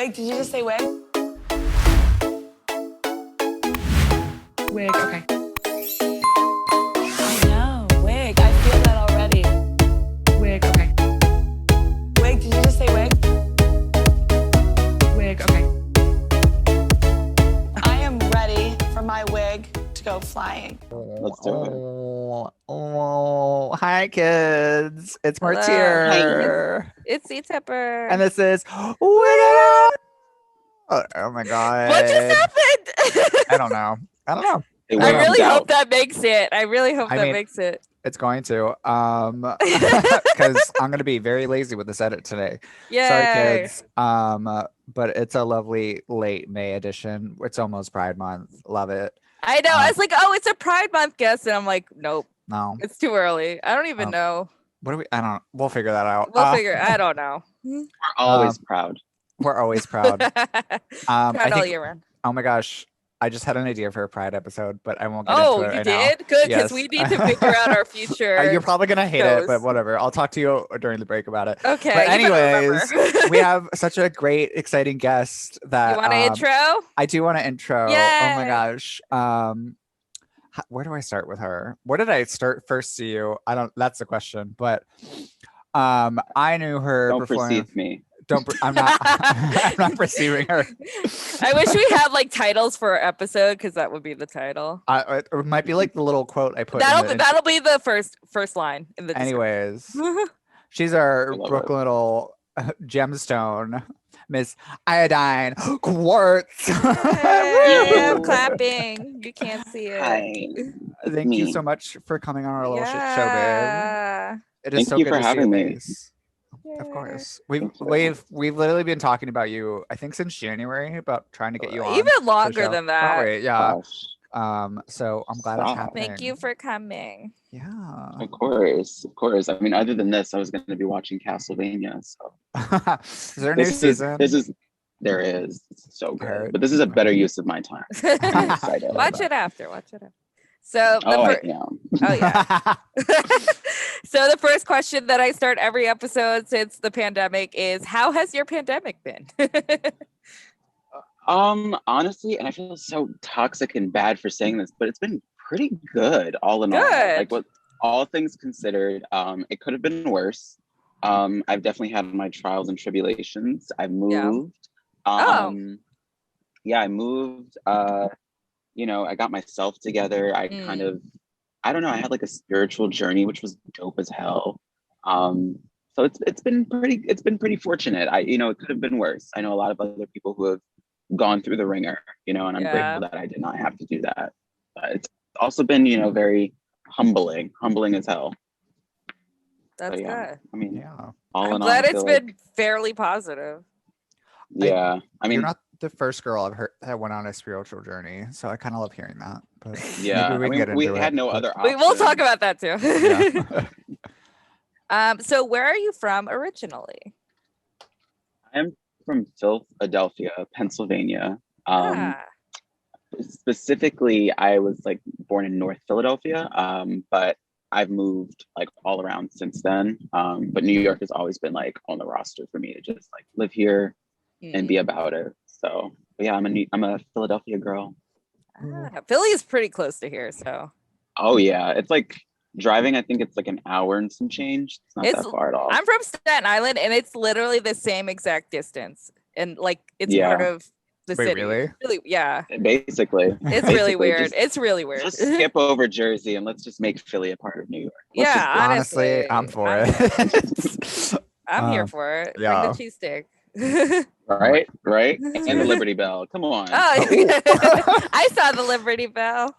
Wig, did you just say wig? Wig, okay. I know, wig. I feel that already. Wig, okay. Wig, did you just say wig? Wig, okay. I am ready for my wig to go flying. Let's do it. Oh, hi kids. It's Hello. Martyr. It's C.Tepper. And this is Wigging. Oh my god. What just happened? I don't know. It I went really out. hope that makes it. I really hope I that mean- makes it. It's going to. Because I'm gonna be very lazy with this edit today. Yay. Sorry, kids. But it's a lovely late May edition. It's almost Pride Month. Love it. I know. I was like, oh, it's a Pride Month guest. And I'm like, nope, No. it's too early. I don't even know. What do we? I don't. We'll figure that out. We'll figure. I don't know. We're always proud. We're always proud. I Proud all think, year round. oh my gosh, I just had an idea for a Pride episode, but I won't get Oh, into it you right now. did? Good, because Yes. we need to figure out our future. You're probably gonna hate it, but shows. whatever. I'll talk to you during the break about it. Okay. But you better anyways, remember. we have such a great, exciting guest that You want an intro? I do want to intro. Oh my Yay. gosh. Where do I start with her? Where did I start first to you? I don't. That's the question. But I knew her. Don't before. perceive me. I'm not. I'm not perceiving her. I wish we had like titles for our episode because that would be the title. It might be like the little quote I put. in the That'll be the first line in the Anyways, description. she's our I love Brooklyn little gemstone, Miss Iodine Quartz. Hey, I'm Woo. clapping. You can't see it. Hi. Thank you Me. so much for coming on our little shit show, babe. Yeah. It is Thank so you good for to see having your me. face. Of Yay. course, Thank you. we've literally been talking about you. I think since January about trying to get you on. Even the longer show. than that. Probably, yeah. Gosh, So I'm glad it's Stop. happening. Thank you for coming. Yeah. of course. I mean, other than this, I was going to be watching Castlevania. So Is there a new season? There is. It's so good. Heard. But this is a better use of my time. I'm excited. Watch it after. So the Oh, I fir- am. oh yeah. So the first question that I start every episode since the pandemic is, how has your pandemic been? Honestly, and I feel so toxic and bad for saying this, but it's been pretty good all in all. Good. Like, what all things considered, it could have been worse. I've definitely had my trials and tribulations. I've moved. Yeah, I moved. I got myself together. I kind of, I don't know, I had like a spiritual journey, which was dope as hell. So it's been pretty fortunate. It could have been worse. I know a lot of other people who have gone through the ringer, and I'm grateful that I did not have to do that. But it's also been, very humbling as hell. That's So, yeah, good. I mean, Yeah. all I'm in all, glad I it's feel been like, fairly positive. yeah. I mean, You're not the first girl I've heard that went on a spiritual journey, so I kind of love hearing that. But yeah. maybe we can get into we it. had no but- other We will talk option. about that too. Yeah. So where are you from originally? I'm from Philadelphia, Pennsylvania. Ah, Specifically, I was like born in North Philadelphia, but I've moved like all around since then. But New York has always been like on the roster for me to just like live here and be about it. So but yeah, I'm a Philadelphia girl. Philly is pretty close to here, so Oh yeah, it's like driving. I think it's like an hour and some change. It's not It's- that far at all. I'm from Staten Island, and it's literally the same exact distance, and like it's Yeah. part of the Wait, city. really? Yeah, Basically, it's really Basically, weird. It's really weird. Just skip over Jersey and let's just make Philly a part of New York. Let's Yeah, just- Honestly, I'm for it. I'm here Um, for it. yeah. Bring the cheesesteak. right, and the Liberty Bell. Come on. Oh, I saw the Liberty Bell.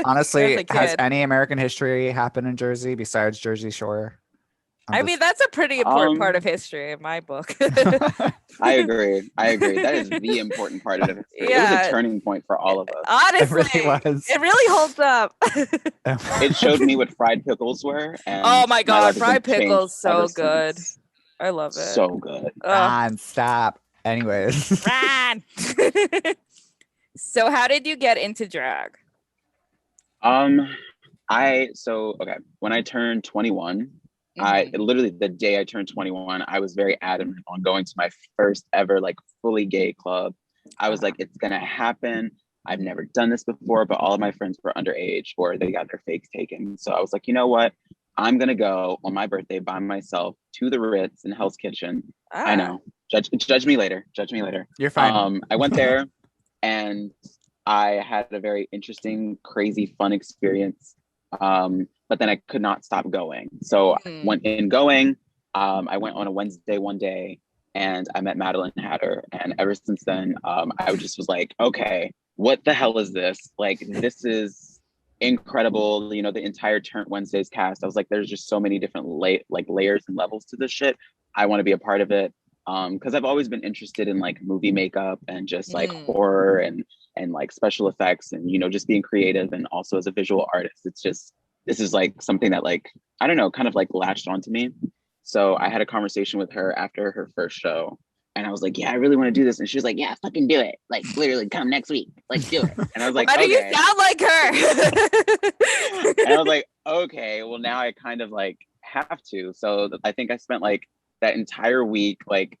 Honestly, As a has kid. any American history happened in Jersey besides Jersey Shore? I mean, that's a pretty important part of history in my book. I agree. That is the important part of it. It was Yeah. a turning point for all of us. it Honestly, really was. it really holds up. It showed me what fried pickles were. And Oh my God, life has fried been changed pickles, so ever good. since. I love it. So good. Non-stop. Anyways. Ran. So how did you get into drag? Okay. When I turned 21, I literally the day I turned 21, I was very adamant on going to my first ever like fully gay club. I was like, it's gonna happen. I've never done this before, but all of my friends were underage or they got their fakes taken. So I was like, you know what? I'm gonna go on my birthday by myself to the Ritz in Hell's Kitchen. I know. Judge me later. Judge me later. You're fine. I went there and I had a very interesting, crazy, fun experience. But then I could not stop going. So I went I went on a Wednesday one day and I met Madeline Hatter. And ever since then, I just was like, okay, what the hell is this? Like, this is incredible. You know, the entire Turnt Wednesdays cast. I was like, there's just so many different layers and levels to this shit. I want to be a part of it. Because I've always been interested in like movie makeup and just like horror and like special effects and, you know, just being creative and also as a visual artist. It's just, this is like something that like, I don't know, kind of like latched onto me. So I had a conversation with her after her first show and I was like, yeah, I really want to do this. And she was like, yeah, fucking do it. Like literally come next week. Like do it. And I was like, why do you sound like her? And I was like, okay, well now I kind of like have to. So I think I spent like that entire week, like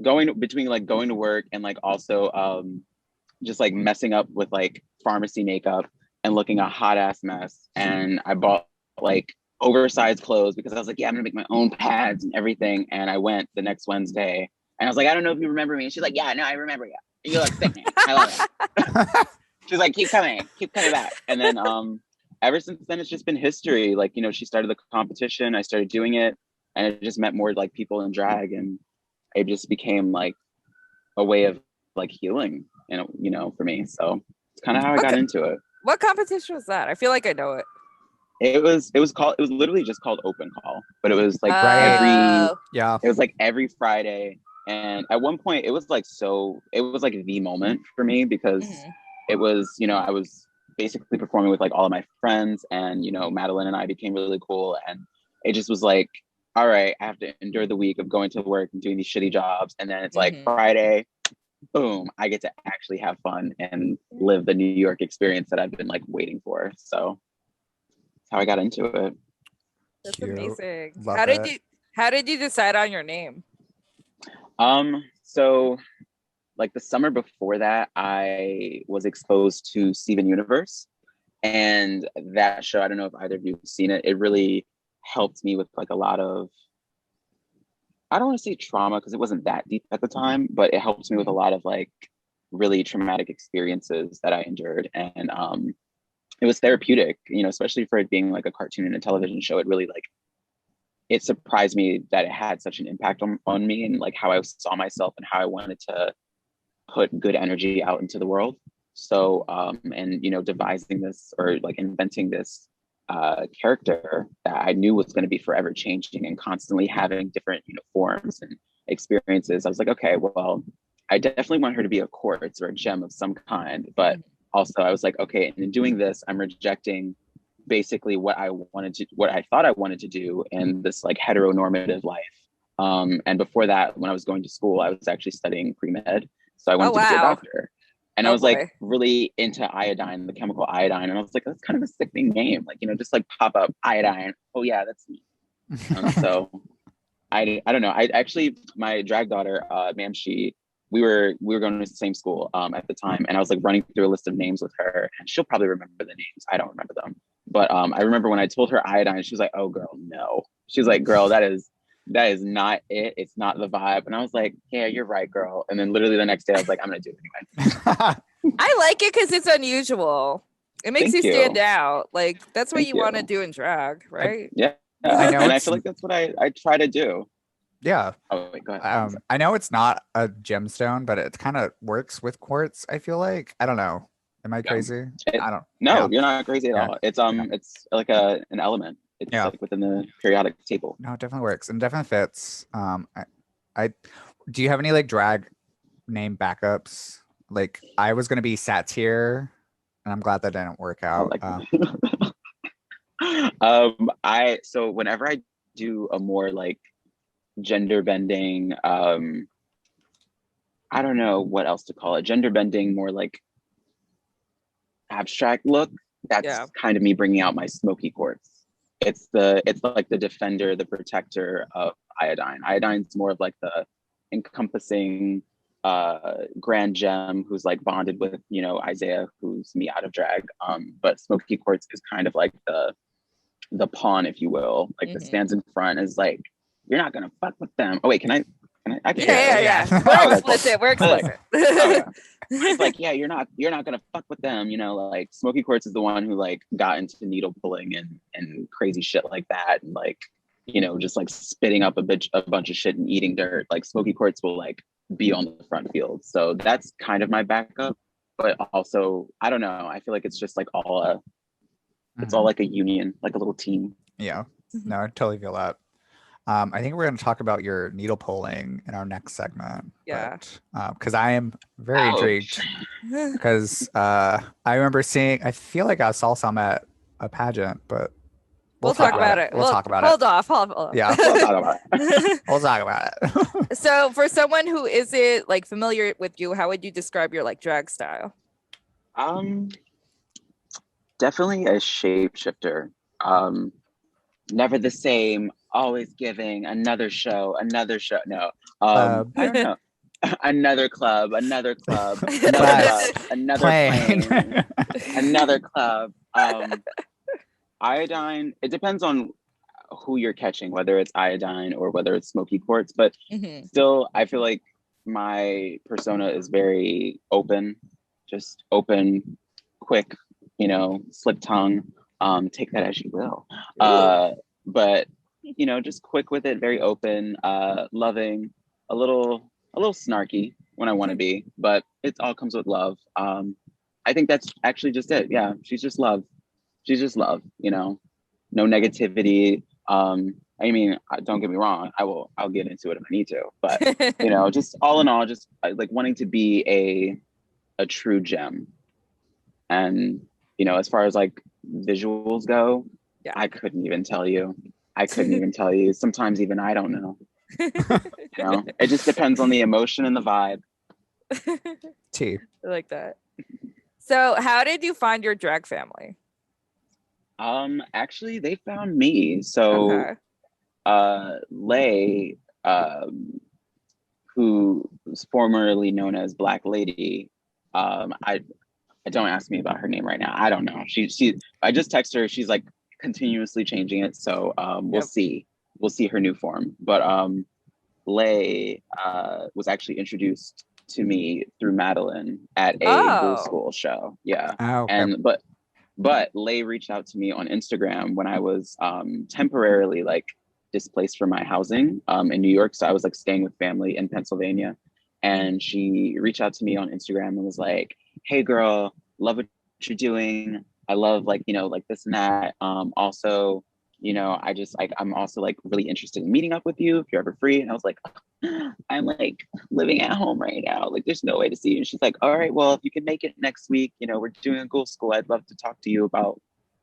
going to work and like also just like messing up with like pharmacy makeup and looking a hot ass mess. And I bought like oversized clothes because I was like, yeah, I'm gonna make my own pads and everything. And I went the next Wednesday and I was like, I don't know if you remember me. And she's like, yeah, no, I remember you. You look sick, man. I love it. She's like, keep coming back. And then ever since then, it's just been history. Like, you know, she started the competition, I started doing it, and I just met more like people in drag, and it just became like a way of like healing, you know, for me. So it's kind of how I got into it. What competition was that? I feel like I know it. It was literally just called Open Call, but it was like it was like every Friday. And at one point it was like the moment for me because it was, you know, I was basically performing with like all of my friends and, you know, Madeline and I became really cool. And it just was like, all right, I have to endure the week of going to work and doing these shitty jobs. And then it's like Friday, boom, I get to actually have fun and live the New York experience that I've been like waiting for. So that's how I got into it. That's amazing. Love How did you decide on your name? So like the summer before that, I was exposed to Steven Universe, and that show, I don't know if either of you have seen it. It really helped me with like a lot of, I don't want to say trauma because it wasn't that deep at the time, but it helped me with a lot of like really traumatic experiences that I endured. And it was therapeutic, you know, especially for it being like a cartoon and a television show. It really like, it surprised me that it had such an impact on me and like how I saw myself and how I wanted to put good energy out into the world. So, and, you know, devising this or like inventing this character that I knew was going to be forever changing and constantly having different, you know, forms and experiences. I was like, okay, well, I definitely want her to be a quartz or a gem of some kind, but also I was like, okay, and in doing this, I'm rejecting basically what I thought I wanted to do in this like heteronormative life. And before that, when I was going to school, I was actually studying pre-med. So I wanted to be a doctor. And I was like really into iodine, the chemical iodine. And I was like, that's kind of a sickening name. Like, you know, just like pop up iodine. Oh yeah, that's me. So I don't know. I actually, my drag daughter, Mamshi, we were going to the same school at the time. And I was like running through a list of names with her and she'll probably remember the names. I don't remember them. But I remember when I told her iodine, she was like, oh girl, no. She was like, girl, that is not it. It's not the vibe. And I was like, yeah, you're right, girl. And then literally the next day I was like, I'm going to do it anyway. I like it because it's unusual. It makes you stand out. Like that's what you want to do in drag, right? I know, and I feel like that's what I try to do. Yeah. Oh, wait, go ahead. I know it's not a gemstone, but it kind of works with quartz. I feel like, I don't know. Am I crazy? I don't. No, you're not crazy at all. It's it's like an element. It's like within the periodic table. No, it definitely works and definitely fits. I do you have any like drag name backups? Like I was gonna be Satyr, and I'm glad that didn't work out. So whenever I do a more like gender bending, I don't know what else to call it. Gender bending, more like abstract look. That's kind of me bringing out my smoky quartz. It's like the defender, the protector of iodine. Iodine's more of like the encompassing, Grand Gem, who's like bonded with, you know, Isaiah, who's me out of drag. But Smoky Quartz is kind of like the pawn, if you will, like the stands in front is like, you're not gonna fuck with them. Oh wait, can I can Yeah. Yeah. We're Okay, explicit. We're But, like, explicit. oh yeah. It's like, yeah, you're not gonna fuck with them, you know, like Smoky Quartz is the one who like got into needle pulling and crazy shit like that, and like, you know, just like spitting up a bunch of shit and eating dirt. Like Smoky Quartz will like be on the front field. So that's kind of my backup. But also, I don't know. I feel like it's just like it's all like a union, like a little team. Yeah. No, I totally feel that. I think we're going to talk about your needle pulling in our next segment. Yeah. Because I am very intrigued. Because I remember seeing, I feel like I saw some at a pageant, but We'll talk about it. We'll talk about hold it. Hold off. Yeah. We'll talk about it. We'll talk about it. So for someone who isn't like familiar with you, how would you describe your like drag style? Definitely a shapeshifter. Never the same, always giving another show. No. I don't know. Another club, another club, another plane, another club. Iodine, it depends on who you're catching, whether it's Iodine or whether it's Smoky Quartz, but still, I feel like my persona is very open, just open, quick, you know, slip tongue, take that as you will. But, you know, just quick with it, very open, loving, a little snarky when I want to be, but it all comes with love. I think that's actually just it. Yeah, she's just love. She's just love, you know, no negativity. I mean, don't get me wrong. I'll get into it if I need to, but you know, just all in all, just like wanting to be a true gem. And, you know, as far as like visuals go, yeah, I couldn't even tell you. Sometimes even I don't know. You know, it just depends on the emotion and the vibe. T. I like that. So how did you find your drag family? Actually they found me. So Lay, who was formerly known as Black Lady, I don't ask me about her name right now. I don't know. I just text her. She's like continuously changing it. So we'll see. We'll see her new form. But Lay was actually introduced to me through Madeline at a Blue School show. Yeah. Oh, okay. And but Lay reached out to me on Instagram when I was temporarily like displaced from my housing in New York. So I was like staying with family in Pennsylvania. And she reached out to me on Instagram and was like, hey girl, love what you're doing. I love like, you know, like this and that. Also, you know, I'm also like really interested in meeting up with you if you're ever free. And I was like, I'm like living at home right now. Like there's no way to see you. And she's like, all right, well, if you can make it next week, you know, we're doing a Ghoul School. I'd love to talk to you about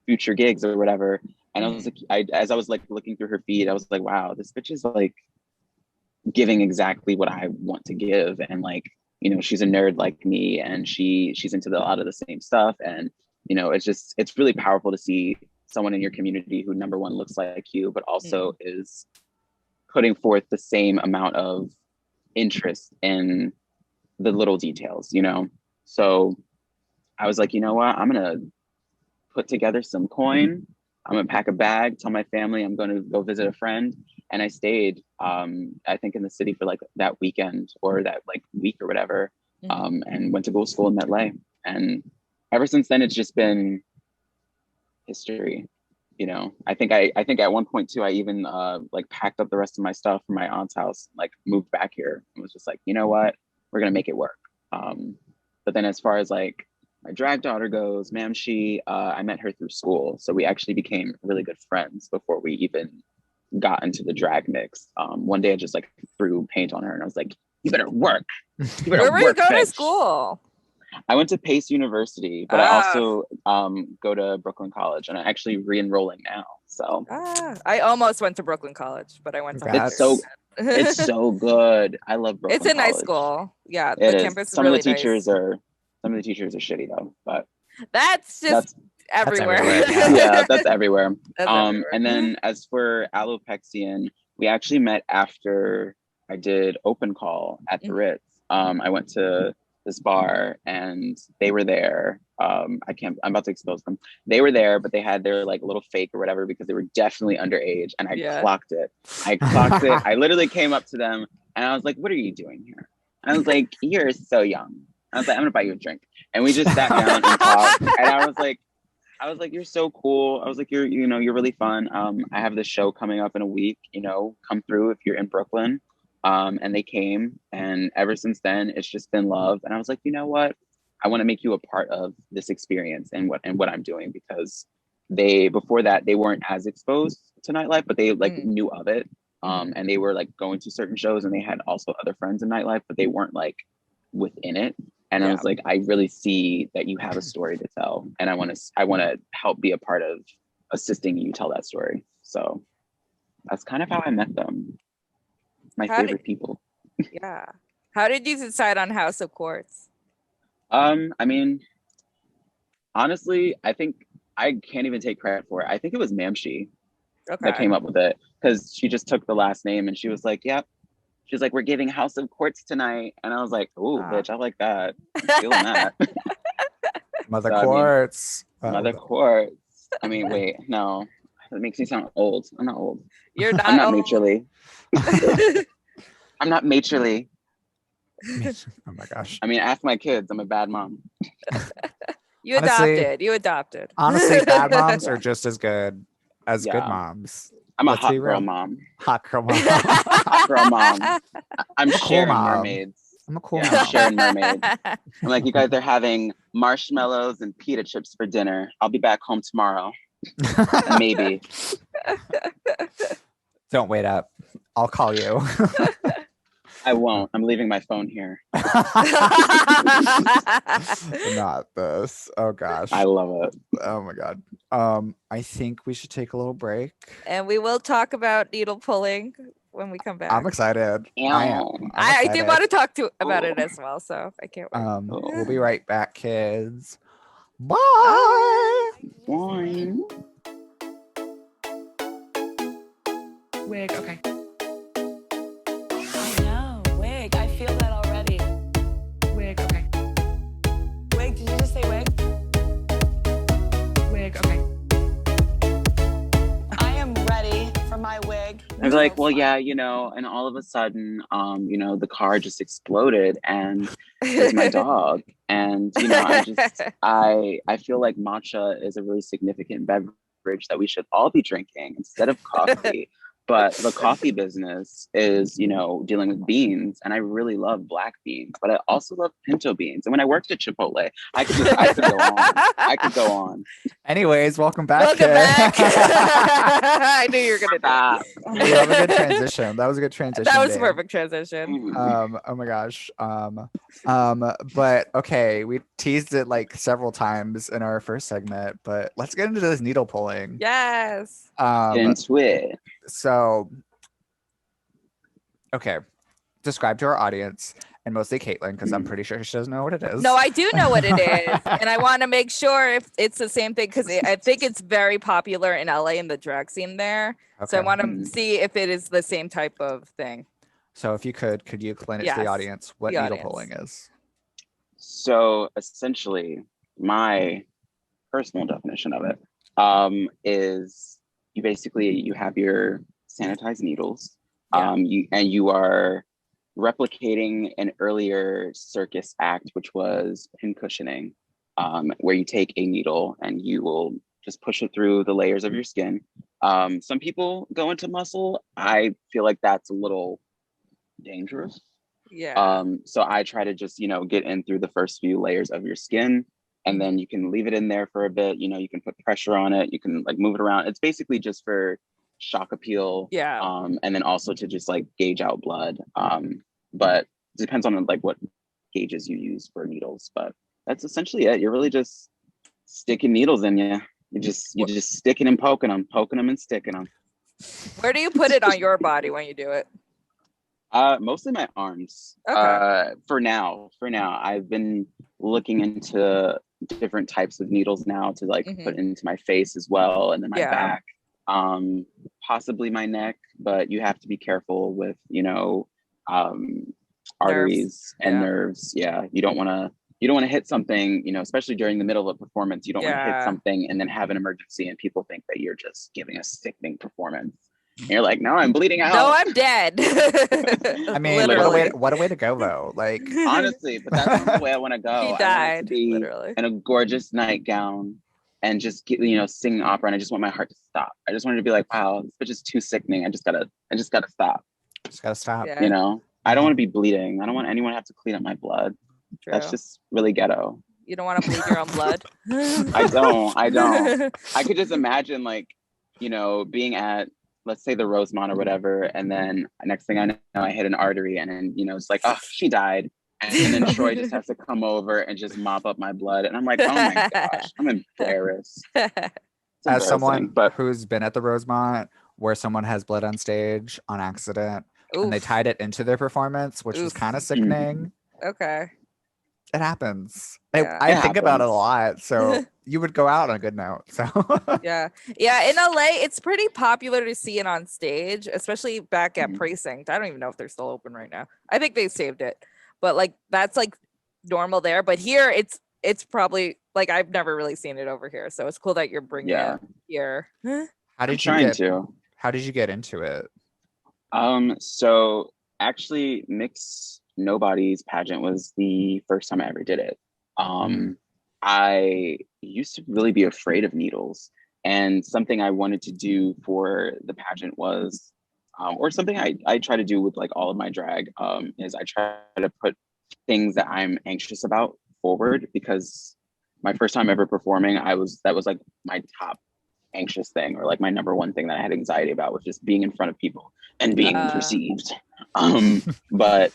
future gigs or whatever. And I was like, as I was like looking through her feed, I was like, wow, this bitch is like giving exactly what I want to give. And like, you know, she's a nerd like me and she's into a lot of the same stuff. And, you know, it's really powerful to see someone in your community who number one looks like you, but also is putting forth the same amount of interest in the little details, you know? So I was like, you know what? I'm going to put together some coin. I'm going to pack a bag, tell my family I'm going to go visit a friend. And I stayed, I think in the city for like that weekend or that like week or whatever, and went to Ghoul School and met Lay. And ever since then, it's just been history. You know, I think at one point too, I even like packed up the rest of my stuff from my aunt's house, like moved back here and was just like, you know what, we're gonna make it work. But then as far as like my drag daughter goes, I met her through school. So we actually became really good friends before we even got into the drag mix. One day I just like threw paint on her and I was like, you better work. Where were you going to school? I went to Pace University, but I also go to Brooklyn College, and I'm actually re-enrolling now. So I almost went to Brooklyn College, but I went to it's so good. I love Brooklyn. It's a nice College. School. Yeah, the campus is some really of the teachers nice. some of the teachers are shitty though, but that's everywhere. Yeah, that's everywhere. That's everywhere. And then as for Alopexian, we actually met after I did open call at the Ritz. I went to this bar and they were there. I'm about to expose them. They were there, but they had their like little fake or whatever because they were definitely underage. And I clocked it. I literally came up to them and I was like, what are you doing here? I was like, you're so young. I was like, I'm gonna buy you a drink. And we just sat down and talked. And I was like, you're so cool. I was like, you're really fun. I have this show coming up in a week, come through if you're in Brooklyn. And they came, and ever since then, it's just been love. And I was like, you know what? I want to make you a part of this experience and what I'm doing, because before that, they weren't as exposed to nightlife, but they like knew of it. And they were like going to certain shows, and they had also other friends in nightlife, but they weren't like within it. And I was like, I really see that you have a story to tell, and I want to help be a part of assisting you tell that story. So that's kind of how I met them. My favorite people. Yeah. How did you decide on House of Quartz? I mean, honestly, I think I can't even take credit for it. I think it was Mamshi that came up with it, because she just took the last name and she was like, yep. She's like, we're giving House of Quartz tonight. And I was like, ooh, bitch, I like that. I'm feeling that. Mother Quartz. Mother Quartz. I mean, wait, no. That makes me sound old. I'm not old. You're not I'm not old. matronly. I'm not matronly. Oh my gosh. I mean, ask my kids. I'm a bad mom. You adopted. Honestly, bad moms are just as good as good Yeah. moms. I'm a Let's hot be girl real. mom. Hot girl mom. Hot girl mom. I'm cool sharing mom. mermaids. I'm a cool Yeah, mom. I'm sharing mermaids. I'm like, you guys are having marshmallows and pita chips for dinner. I'll be back home tomorrow. Maybe. Don't wait up. I'll call you. I won't. I'm leaving my phone here. Not this. Oh gosh. I love it. Oh my god. I think we should take a little break. And we will talk about needle pulling when we come back. I'm excited. I am. I'm I did excited. want to talk about it as well, so I can't wait. We'll be right back, kids. Bye. Bye. Wig, okay. I know. Wig. I feel that already. Wig, okay. Wig. Did you just say wig? Wig, okay. I am ready for my wig. I was like, well, yeah, and all of a sudden, the car just exploded, and there's my dog. And, I feel like matcha is a really significant beverage that we should all be drinking instead of coffee. But the coffee business is, dealing with beans, and I really love black beans, but I also love pinto beans. And when I worked at Chipotle, I could go on. I could go on. Anyways, welcome back. Welcome back. I knew you were gonna do Stop. That was a good transition. That was a good transition. that. That was a Dave. perfect transition. Oh my gosh. But okay, we teased it like several times in our first segment, but let's get into this needle pulling. Yes. Into it. So okay, describe to our audience, and mostly Caitlin, because I'm pretty sure she doesn't know what it is. No, I do know what it is, and I want to make sure if it's the same thing, because I think it's very popular in LA in the drag scene there. So I Okay. want to see if it is the same type of thing. So if you could you explain it to the Yes, audience what the needle audience. pulling is? So essentially, my personal definition of it is you have your sanitized needles, Yeah. you are replicating an earlier circus act, which was pin cushioning, where you take a needle and you will just push it through the layers of your skin. Some people go into muscle. I feel like that's a little dangerous. Yeah. So I try to just, get in through the first few layers of your skin, and then you can leave it in there for a bit. You can put pressure on it. You can like move it around. It's basically just for shock appeal. Yeah. And then also to just like gauge out blood. But it depends on like what gauges you use for needles. But that's essentially it. You're really just sticking needles in you. You're just sticking and poking them and sticking them. Where do you put it on your body when you do it? Mostly my arms. Okay. For now, I've been looking into different types of needles now to like put into my face as well, and then my back, possibly my neck. But you have to be careful with, arteries and Yeah. nerves. Yeah, you don't want to hit something, you know, especially during the middle of a performance. You don't want to hit Yeah. something and then have an emergency and people think that you're just giving a sickening performance. And you're like, no, I'm bleeding out. No, I'm dead. I mean, literally. what a way to go though. Like, Honestly, but that's not the way I want to go. He I want it died, to be literally. in a gorgeous nightgown and just you know, sing opera, and I just want my heart to stop. I just wanted to be like, wow, this bitch is too sickening. I just gotta stop. just gotta stop. Yeah, You know, I don't want to be bleeding. I don't want anyone to have to clean up my blood. true. That's just really ghetto. You don't want to bleed your own blood. I don't. I could just imagine, like, you know, being at, let's say, the Rosemont or whatever, and then next thing I know, I hit an artery, and then, you know, it's like, oh, she died. And then Troy just has to come over and just mop up my blood. And I'm like, oh my gosh, I'm embarrassed. It's As someone embarrassing, but who's been at the Rosemont where someone has bled on stage on accident and they Oof. tied it into their performance, which was Oof. kind of sickening. Okay. It happens. Yeah. I It think about it a happens. lot. So you would go out on a good note. So Yeah. Yeah. In LA, it's pretty popular to see it on stage, especially back at Mhm. Precinct. I don't even know if they're still open right now. I think they saved it. But like that's like normal there. But here it's probably like I've never really seen it over here. So it's cool that you're bringing yeah, it here. how I'm did you trying get to. how did you get into it? So actually, Mix Nobody's pageant was the first time I ever did it. I used to really be afraid of needles, and something I wanted to do for the pageant was, or something I try to do with like all of my drag, is I try to put things that I'm anxious about forward, because my first time ever performing, that was like my top anxious thing, or like my number one thing that I had anxiety about, was just being in front of people and being perceived. But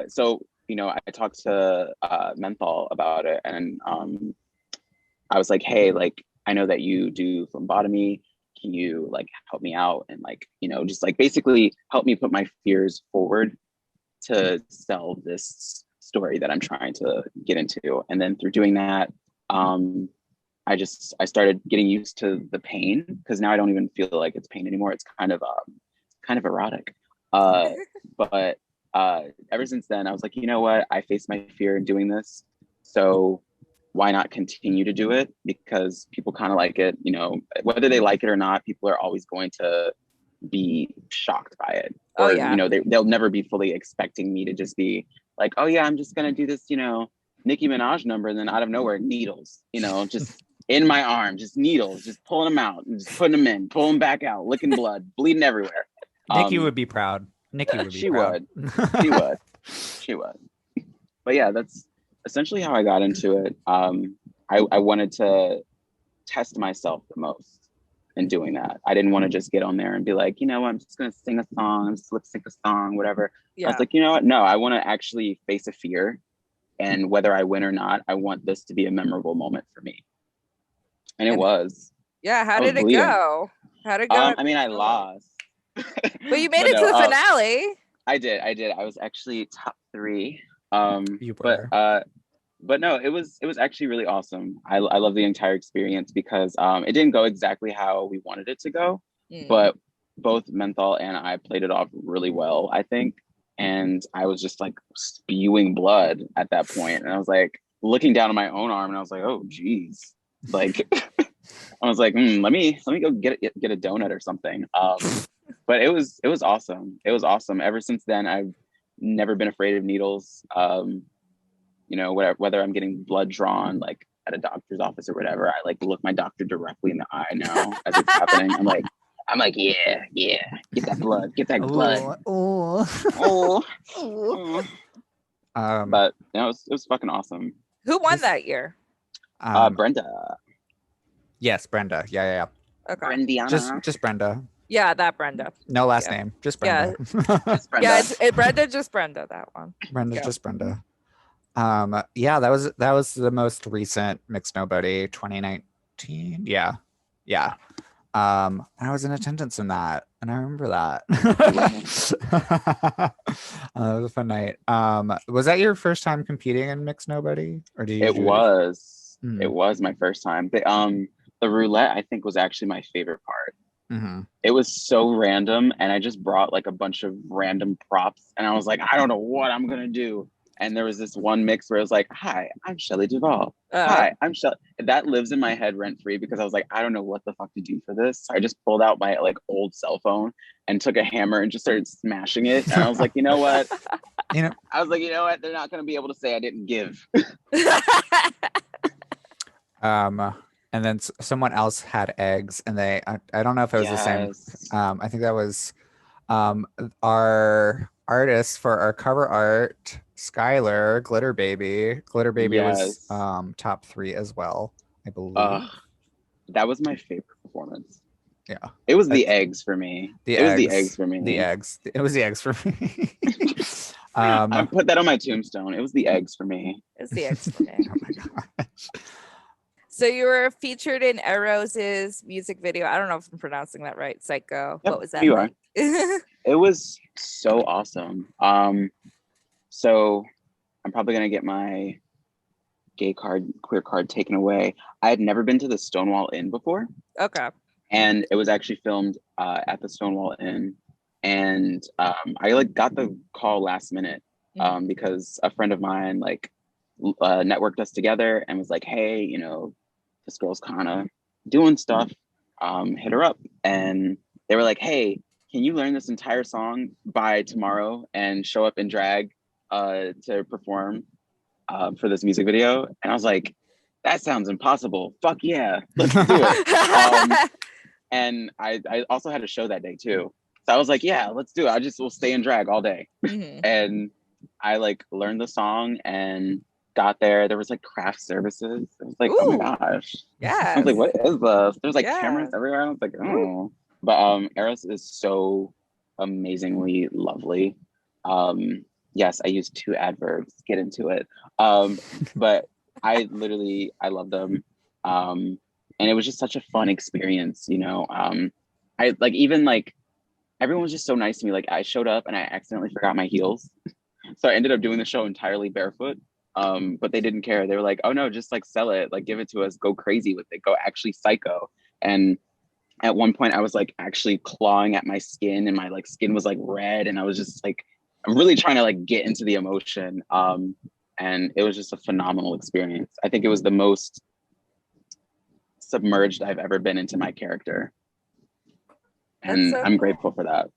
so, you know, I talked to Menthol about it, and I was like, hey, like, I know that you do phlebotomy. Can you like help me out and like, you know, just like basically help me put my fears forward to sell this story that I'm trying to get into. And then through doing that, I started getting used to the pain, because now I don't even feel like it's pain anymore. It's kind of erotic. But ever since then, I was like, you know what? I faced my fear in doing this, so why not continue to do it? Because people kind of like it, you know, whether they like it or not, people are always going to be shocked by it. Oh, Or, yeah. you know, they'll never be fully expecting me to just be like, oh yeah, I'm just gonna do this, you know, Nicki Minaj number, and then out of nowhere, needles, you know, just in my arm, just needles, just pulling them out and just putting them in, pulling them back out, licking blood, bleeding everywhere. Nikki would be proud. Nikki would be She proud. would. She would. But yeah, that's essentially how I got into it. I wanted to test myself the most in doing that. I didn't want to just get on there and be like, you know what, I'm just going to sing a song, just lip sync a song, whatever. I was like, you know what? No, I want to actually face a fear. And whether I win or not, I want this to be a memorable moment for me. And it was. Yeah. How I was did it bleeding. go? How did it go? I mean, I lost. But you made it to the finale. I did. I was actually top 3. You were. But no, it was actually really awesome. I love the entire experience, because it didn't go exactly how we wanted it to go, but both Menthol and I played it off really well, I think. And I was just like spewing blood at that point, and I was like looking down at my own arm, and I was like, oh geez, like I was like, let me go get a donut or something. But it was awesome. It was awesome. Ever since then, I've never been afraid of needles. You know, whether I'm getting blood drawn like at a doctor's office or whatever, I like look my doctor directly in the eye now as it's happening. I'm like, yeah, get that blood, blood. Oh. But you know, it was fucking awesome. Who won that year? Brenda. Yes, Brenda. Yeah. Okay. Brendiana. Just Brenda. Yeah, that Brenda. No last name. Just Brenda. Just Brenda. Yeah, it's Brenda, just Brenda, that one. Brenda's Yeah. just Brenda. Yeah, that was the most recent Mixed Nobody 2019. Yeah. I was in attendance in that, and I remember that. That was a fun night. Was that your first time competing in Mixed Nobody, or did you? It was. Mm. It was my first time. The roulette, I think, was actually my favorite part. It was so random, and I just brought like a bunch of random props, and I was like, I don't know what I'm gonna do. And there was this one mix where it was like, "Hi, I'm Shelley Duvall. Hi, I'm Shelley." That lives in my head rent free because I was like, I don't know what the fuck to do for this. So I just pulled out my like old cell phone and took a hammer and just started smashing it. And I was like, you know what? I was like, you know what? They're not gonna be able to say I didn't give. And then someone else had eggs, and I don't know if it was the same. I think that was our artist for our cover art, Skylar Glitter Baby. Glitter Baby was top 3 as well, I believe. That was my favorite performance. Yeah, it was the eggs for me. It was the eggs for me. It was the eggs for me. I put that on my tombstone. It was the eggs for me. It's the eggs for me. Oh my gosh. So you were featured in Eros's music video. I don't know if I'm pronouncing that right. Psycho. Yep, what was that you like? It was so awesome. So I'm probably gonna get my gay card, queer card taken away. I had never been to the Stonewall Inn before. Okay. And it was actually filmed at the Stonewall Inn. And I like got the call last minute because a friend of mine like networked us together and was like, hey, you know, this girl's kind of doing stuff. Hit her up. And they were like, hey, can you learn this entire song by tomorrow and show up in drag to perform for this music video? And I was like, that sounds impossible. Fuck yeah, let's do it. And I also had a show that day too. So I was like, yeah, let's do it. Will stay in drag all day. And I like learned the song and got there. There was like craft services. I was like, oh my gosh. Yeah. I was like, what is this? There's like cameras everywhere. I was like, oh. But Eros is so amazingly lovely. Yes, I used 2 adverbs. Get into it. But I love them. And it was just such a fun experience, you know. I like even like everyone was just so nice to me. Like I showed up and I accidentally forgot my heels. So I ended up doing the show entirely barefoot. But they didn't care. They were like, oh no, just like sell it, like give it to us, go crazy with it, go actually psycho. And at one point I was like actually clawing at my skin and my like skin was like red and I was just like, I'm really trying to like get into the emotion. And it was just a phenomenal experience. I think it was the most submerged I've ever been into my character. And so I'm cool. grateful for that.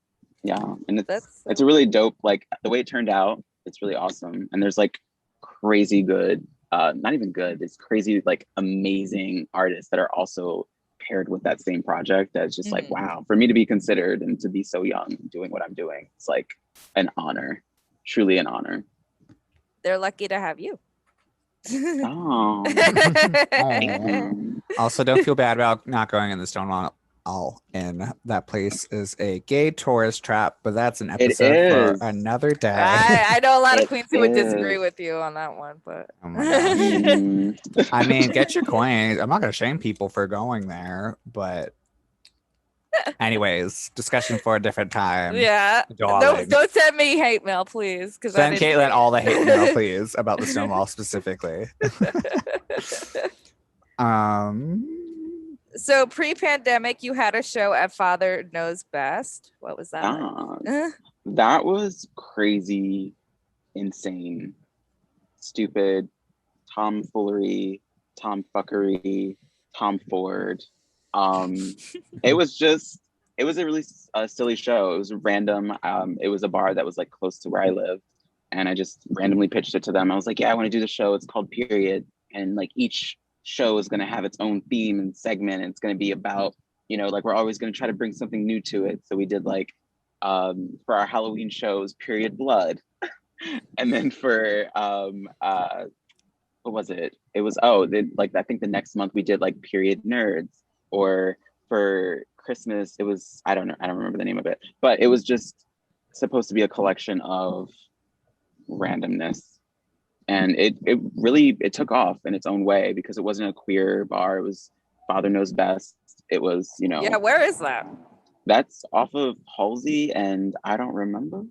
Yeah. And it's a really dope, like the way it turned out, it's really awesome. And there's like crazy good, not even good, it's crazy, like amazing artists that are also paired with that same project. That's just like, wow, for me to be considered and to be so young doing what I'm doing, it's like an honor, truly an honor. They're lucky to have you. Oh. Also, don't feel bad about not going in the Stonewall Inn. That place is a gay tourist trap, but that's an episode for another day. I know a lot of queens who would disagree with you on that one, but oh my gosh. I mean, get your coins. I'm not gonna shame people for going there, but anyways, discussion for a different time. Yeah. Don't send me hate mail, please. Send Caitlin all the hate mail, please, about the Stonewall specifically. So pre-pandemic, you had a show at Father Knows Best. What was that? Like? That was crazy, insane, stupid, tomfoolery, tomfuckery, Tom Ford. It was a really silly show. It was random. It was a bar that was like close to where I live, and I just randomly pitched it to them. I was like, yeah, I want to do the show. It's called Period, and like each show is going to have its own theme and segment, and it's going to be about, you know, like we're always going to try to bring something new to it. So we did like for our Halloween shows, Period Blood. And then for what was it? It was like I think the next month we did like Period Nerds. Or for Christmas, it was, I don't remember the name of it, but it was just supposed to be a collection of randomness. And it really took off in its own way because it wasn't a queer bar. It was Father Knows Best. It was, you know. Yeah, where is that? That's off of Halsey, and I don't remember.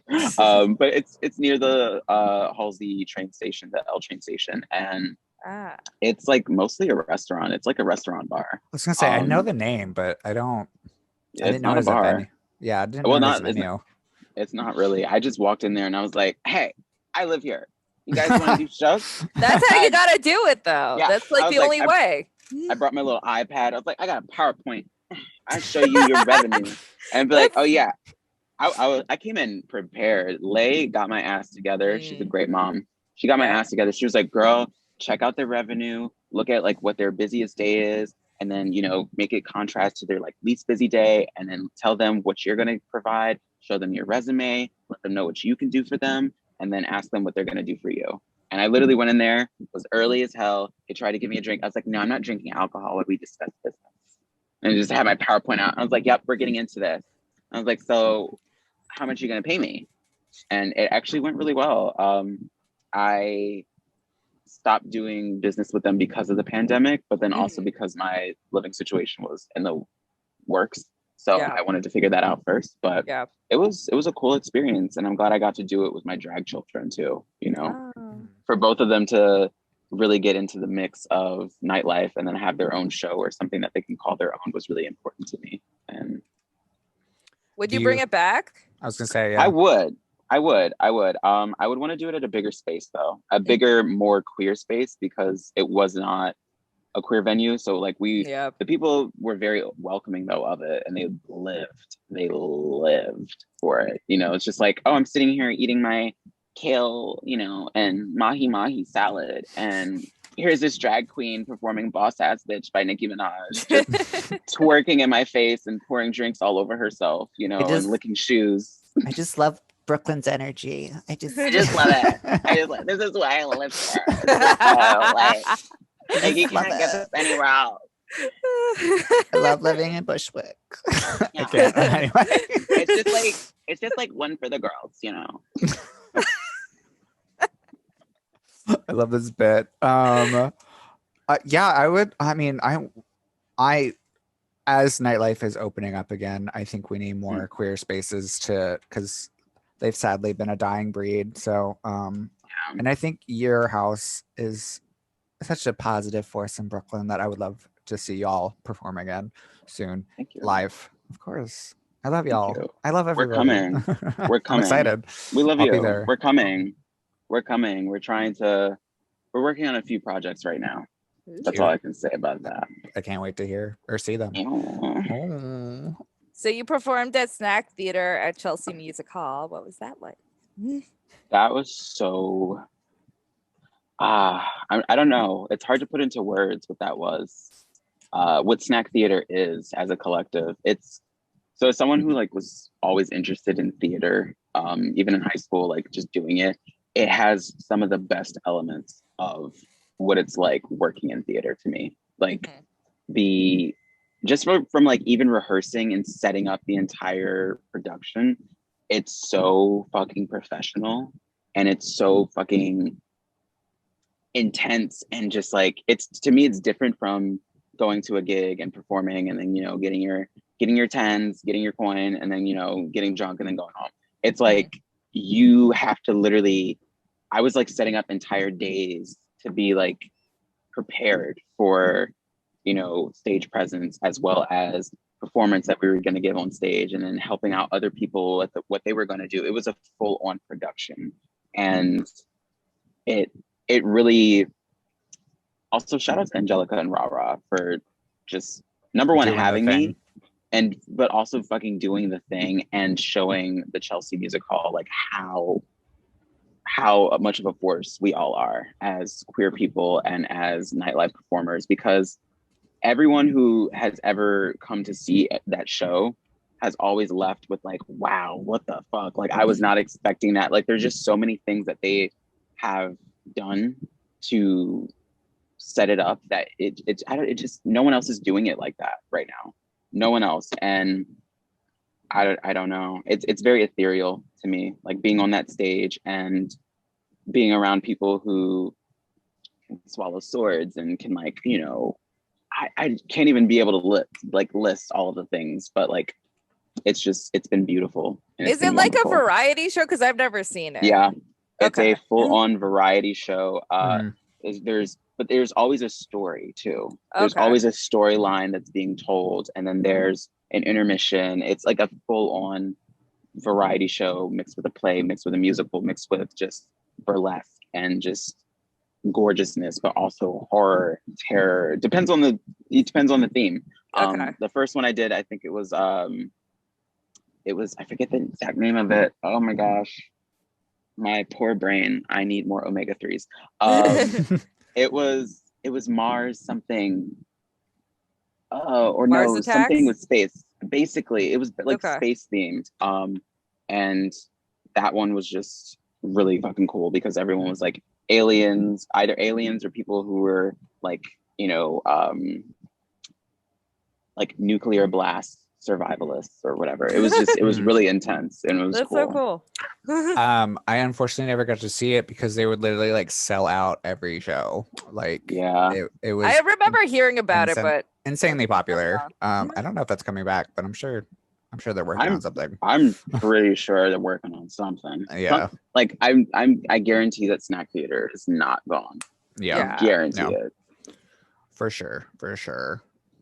But it's near the Halsey train station, the L train station. And it's like mostly a restaurant. It's like a restaurant bar. I was gonna say I know the name, but I don't. I didn't know not it a was a bar. venue. Yeah, I didn't Well, know it was not a it's, venue. it's not really. I just walked in there and I was like, "Hey, I live here. You guys want to do shows?" That's how you I- gotta do it, though. Yeah, That's I like was the like, only way. I brought my little iPad. I was like, "I got a PowerPoint. I show you your revenue," and be like, "Oh yeah." I came in prepared. Lay got my ass together. She's a great mom. She got my Yeah. ass together. She was like, "Girl, check out their revenue. Look at like what their busiest day is, and then make it contrast to their like least busy day, and then tell them what you're gonna provide. Show them your resume. Let them know what you can do for them, and then ask them what they're gonna do for you." And I literally went in there. Was early as hell. They tried to give me a drink. I was like, "No, I'm not drinking alcohol. What we discussed business." And I just had my PowerPoint out. I was like, "Yep, we're getting into this." I was like, "So, how much are you gonna pay me?" And it actually went really well. I stopped doing business with them because of the pandemic, but then also because my living situation was in the works. So Yeah. I wanted to figure that out first. But Yeah. it was a cool experience, and I'm glad I got to do it with my drag children too. Oh. For both of them to really get into the mix of nightlife and then have their own show or something that they can call their own was really important to me. And Would Do you bring you- it back? I was gonna say, yeah. I would want to do it at a bigger space though, a bigger, more queer space, because it was not a queer venue. So like Yeah. the people were very welcoming though of it, and they lived for it. It's just like, oh, I'm sitting here eating my kale, and mahi mahi salad, and here's this drag queen performing Boss Ass Bitch by Nicki Minaj, just twerking in my face and pouring drinks all over herself, and licking shoes. I just love Brooklyn's energy. I just I just love it. This is why I live here. Like you can't get this anywhere else. I love living in Bushwick. Yeah. I can't. Anyway. It's just like one for the girls, I love this bit. Yeah, I would. I mean, I, as nightlife is opening up again, I think we need more queer spaces because they've sadly been a dying breed. So, and I think your house is such a positive force in Brooklyn that I would love to see y'all perform again soon. Thank you. Live, of course. I love y'all. you. I love We're everybody. coming. We're I'm coming. excited. We love I'll you. be there. We're coming. We're working on a few projects right now. That's all I can say about that. I can't wait to hear or see them. Oh. So you performed at Snack Theater at Chelsea Music Hall. What was that like? That was so I don't know. It's hard to put into words what that was. What Snack Theater is as a collective. It's so as someone who like was always interested in theater, even in high school, like just doing it, it has some of the best elements of what it's like working in theater to me. Like the just from like even rehearsing and setting up the entire production, it's so fucking professional and it's so fucking intense, and just like it's, to me, it's different from going to a gig and performing and then getting your tens, getting your coin, and then getting drunk and then going home. It's like you have to literally, I was like setting up entire days to be like prepared for stage presence as well as performance that we were going to give on stage, and then helping out other people at what they were going to do. It was a full-on production, and it really, also shout out to Angelica and Rara for just number one, Doing the having thing. me, but also fucking doing the thing and showing the Chelsea Music Hall like how much of a force we all are as queer people and as nightlife performers, because everyone who has ever come to see that show has always left with like, wow, what the fuck? Like, I was not expecting that. Like, there's just so many things that they have done to set it up that it just, no one else is doing it like that right now. No one else. And I don't know. It's very ethereal to me, like being on that stage and being around people who can swallow swords and can like, I can't even be able to list all of the things, but like, it's been beautiful. Is it like a variety show? Because I've never seen it. Yeah, it's Okay. a full-on variety show. Mhm. But there's always a story too. There's Okay. always a storyline that's being told, and then there's an intermission. It's like a full-on variety show mixed with a play, mixed with a musical, mixed with just burlesque and just gorgeousness, but also horror, terror. It depends on the theme. Okay. The first one I did, I think it was I forget the exact name of it. Oh my gosh. My poor brain. I need more omega-3s. It was Mars something. Or Mars no, Attacks? something with space. Basically, it was like Okay. space themed. And that one was just really fucking cool because everyone was like aliens, either aliens or people who were like, like nuclear blast survivalists or whatever. It was just, it was really intense and it was That's cool. so cool. I unfortunately never got to see it because they would literally like sell out every show. Like, Yeah. it was I remember hearing about it, insane- but insanely popular. I don't know if that's coming back, but I'm sure they're working on something. I'm pretty sure they're working on something. Yeah. Like I guarantee that Snack Theater is not gone. Yeah, Guarantee Yeah. it. for sure.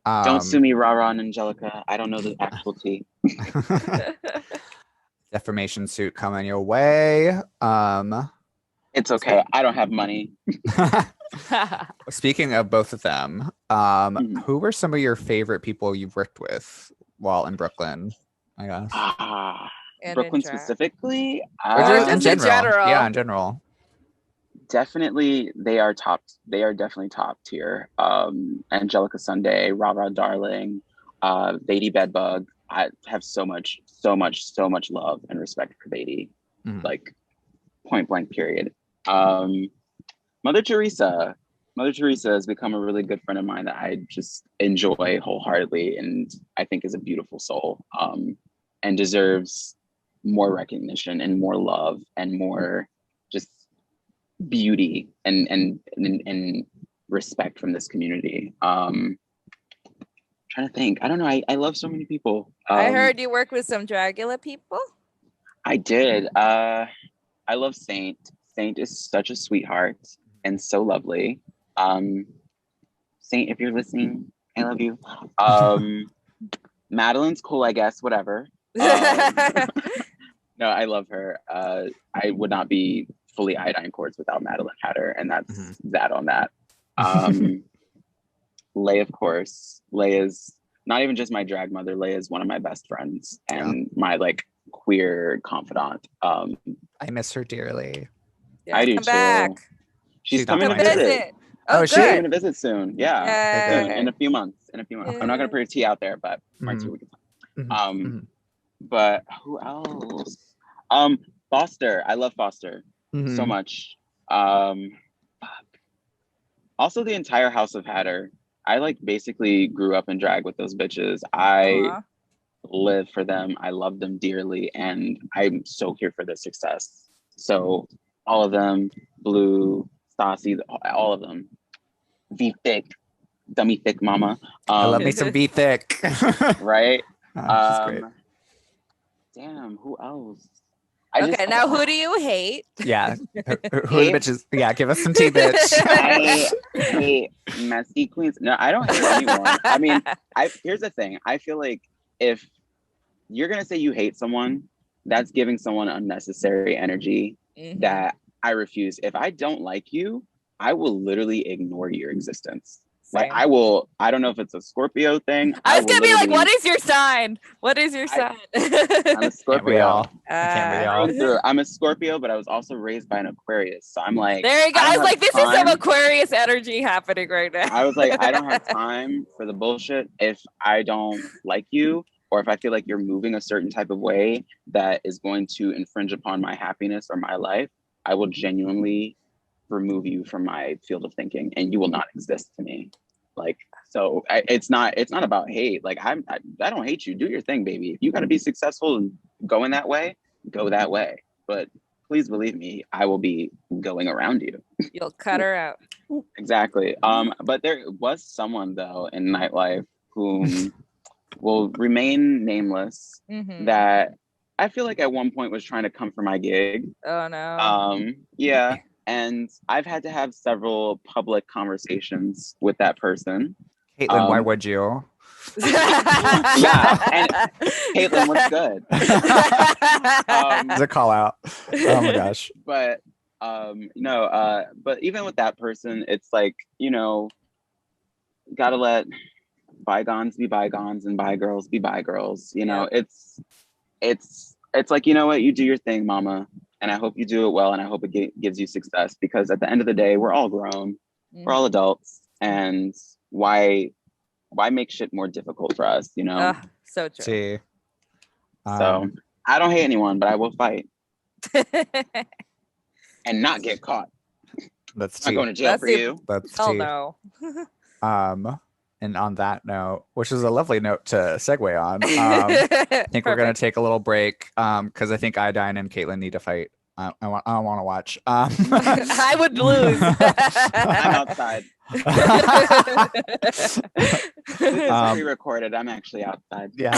Don't sue me, Rara and Angelica. I don't know the actual tea. Defamation suit coming your way. It's okay. I don't have money. Speaking of both of them, who were some of your favorite people you've worked with while in Brooklyn? I guess. And Brooklyn in drag. specifically. Or just in general. Yeah, in general. Definitely, they are definitely top tier. Angelica Sunday, Rara Darling, Lady Bedbug. I have so much love and respect for Beatty. Like point blank period. Mother Teresa has become a really good friend of mine that I just enjoy wholeheartedly and I think is a beautiful soul, and deserves more recognition and more love and more just beauty and respect from this community. Trying to think. I don't know. I love so many people. I heard you work with some Dragula people. I did. I love Saint. Saint is such a sweetheart and so lovely. Saint, if you're listening, I love you. Madeline's cool, I guess. Whatever. No, I love her. I would not be fully Iodine Quartz without Madeline Hatter, and that's that on that. Lay, of course. Lay is not even just my drag mother. Lay is one of my best friends and my like queer confidant. I miss her dearly. I do come too. back. She's Come coming to back. visit. Oh, Is She's she? coming good. to visit soon. Yeah, Yay. soon, in a few months. I'm not gonna put her tea out there, but Marty, we can. But who else? Foster. I love Foster so much. Also, the entire House of Hatter. I like basically grew up in drag with those bitches. I live for them. I love them dearly, and I'm so here for their success. So all of them, Blue, Stassi, all of them. V Thick, Dummy Thick Mama. I love me some V Thick. Right? She's great. Damn, who else? Now who do you hate? Yeah. Who are the bitches? Yeah, give us some tea, bitch. I hate messy queens. No, I don't hate anyone. I mean, here's the thing. I feel like if you're gonna say you hate someone, that's giving someone unnecessary energy that I refuse. If I don't like you, I will literally ignore your existence. Like I don't know if it's a Scorpio thing. I was gonna be like, what is your sign? What is your sign? I'm a Scorpio. Can't we all? I'm a Scorpio, but I was also raised by an Aquarius. So I'm like, there you go. I was like, this is some Aquarius energy happening right now. I was like, I don't have time for the bullshit. If I don't like you, or if I feel like you're moving a certain type of way that is going to infringe upon my happiness or my life, I will genuinely remove you from my field of thinking and you will not exist to me. Like, so it's not about hate. Like I don't hate you. Do your thing, baby. If you got to be successful and going that way, go that way. But please believe me, I will be going around you. You'll cut her out. Exactly. But there was someone though in nightlife whom will remain nameless that I feel like at one point was trying to come for my gig. Oh no. Yeah. And I've had to have several public conversations with that person. Caitlin, why would you? Yeah, and Caitlin, what's good? It's a call out. Oh my gosh. But no, but even with that person, it's like, you know, gotta let bygones be bygones and bi girls be bi girls. You know, it's like, you know what, you do your thing, mama, and I hope you do it well, and I hope it gives you success, because at the end of the day, we're all grown, we're all adults, and why make shit more difficult for us, you know? So true. See. So I don't hate anyone, but I will fight and not get caught. That's I'm not going to jail That's for the- you. That's Hell tea. no. And on that note, which is a lovely note to segue on, I think we're gonna take a little break because I think Iodine and Caitlin need to fight. I want to watch. I would lose. I'm outside. This is pre-recorded. I'm actually outside. Yeah.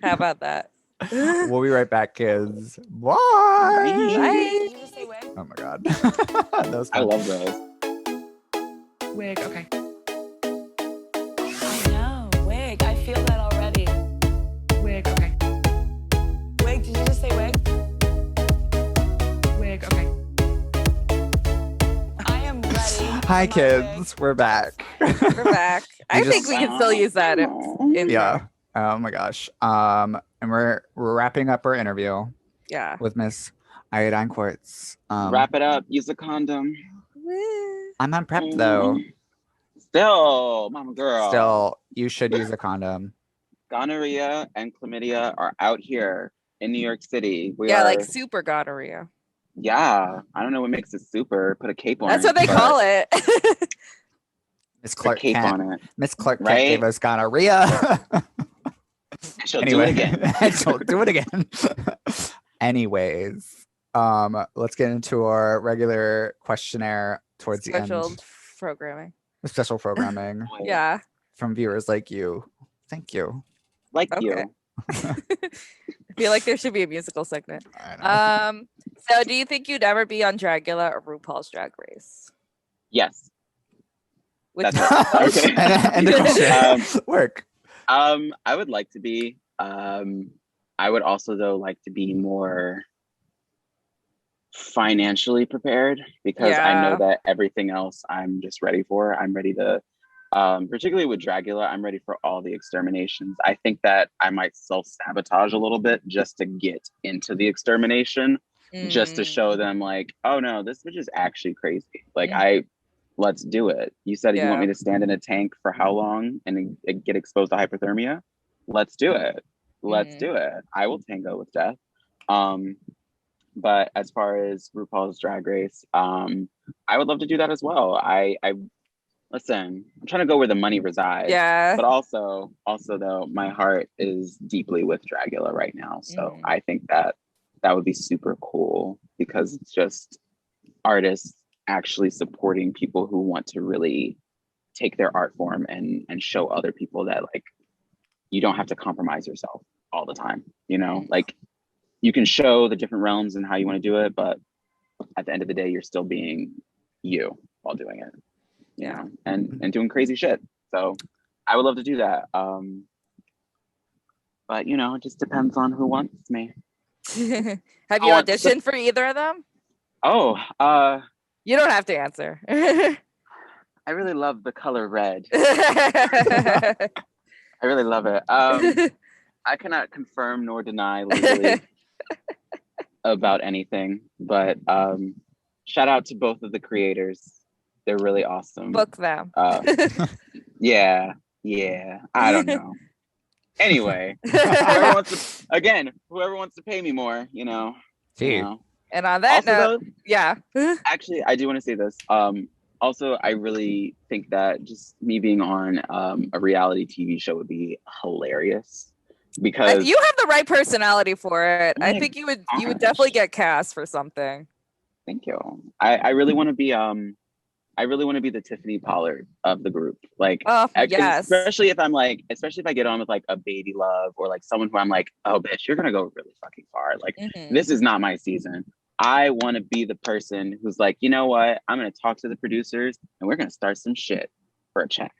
How about that? We'll be right back, kids. Bye. Bye. Did you just say wig? Oh my god. That was I fun. love those. Wig. Okay. I know, wig. I feel that already. Wig. Okay. Wig, did you just say wig? Wig. Okay. I am ready. Hi, for my kids. We're back. We're back. I just- think we can still use that. In Yeah. Oh my gosh. And we're wrapping up our interview Yeah. with Miss Iodine Quartz. Wrap it up. Use a condom. I'm on prep though. Still, mama girl. Still, you should use a condom. Gonorrhea and chlamydia are out here in New York City. We Yeah, are, like super gonorrhea. yeah. I don't know what makes it super. Put a cape on That's it. what they but call it. Miss Put a Clark cape Kent. on it. Miss Clark Kent Right? gave us gonorrhea. She'll Anyway, do it again. she'll do it again. Anyways, let's get into our regular questionnaire towards the Special end. programming. Special programming Yeah. from viewers like you. Thank you. Like Okay. you. I feel like there should be a musical segment. I know. So do you think you'd ever be on Dragula or RuPaul's Drag Race? Yes. Which That's one? okay. and the question. Work. I would like to be. I would also though like to be more financially prepared, because I Yeah. know that everything else I'm just ready for. I'm ready to, particularly with Dragula, I'm ready for all the exterminations. I think that I might self-sabotage a little bit just to get into the extermination, just to Mm. show them like, oh no, this bitch is actually crazy. Like let's do it. You said you want me to stand in a tank for how long and get exposed to hypothermia? Let's do it. Let's do it. I will tango with death. But as far as RuPaul's Drag Race, I would love to do that as well. I listen, I'm trying to go where the money resides. Yeah. But also though, my heart is deeply with Dragula right now. So I think that would be super cool, because it's just artists actually supporting people who want to really take their art form and show other people that like you don't have to compromise yourself all the time, you know, like you can show the different realms and how you want to do it, but at the end of the day, you're still being you while doing it, you know, and doing crazy shit. So I would love to do that. But you know, it just depends on who wants me. Have you auditioned for either of them? Oh, You don't have to answer. I really love the color red. I really love it. I cannot confirm nor deny legally about anything, but shout out to both of the creators. They're really awesome. Book them. Yeah. I don't know. Anyway, whoever wants to pay me more, you know. Gee. You know. And on that Also, note, though, yeah. actually, I do want to say this. Also, I really think that just me being on a reality TV show would be hilarious, because You have the right personality for it. I my think you would gosh. definitely get cast for something. Thank you. I really want to be the Tiffany Pollard of the group. Like, Yes. especially if I get on with like a Baby Love or like someone who I'm like, oh bitch, you're gonna go really fucking far. Like, this is not my season. I want to be the person who's like, you know what? I'm gonna talk to the producers and we're gonna start some shit for a check.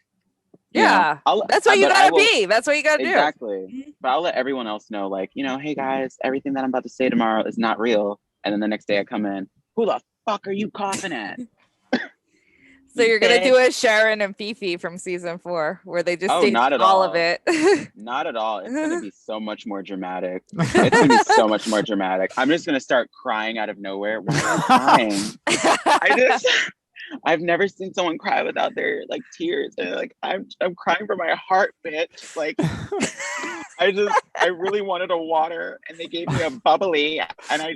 You know, Yeah, that's what you but I gotta will- be. That's what you gotta do. Exactly. But I'll let everyone else know, like, you know, hey guys, everything that I'm about to say tomorrow is not real. And then the next day I come in, who the fuck are you coughing at? So you're gonna Bitch. do a Sharon and Fifi from season 4, where they just Oh, staged not at all of all. it. Not at all. It's gonna be so much more dramatic. It's gonna be so much more dramatic. I'm just gonna start crying out of nowhere. Why am I crying? I've never seen someone cry without their like tears. And like I'm crying for my heart, bitch. Like I really wanted a water and they gave me a bubbly and I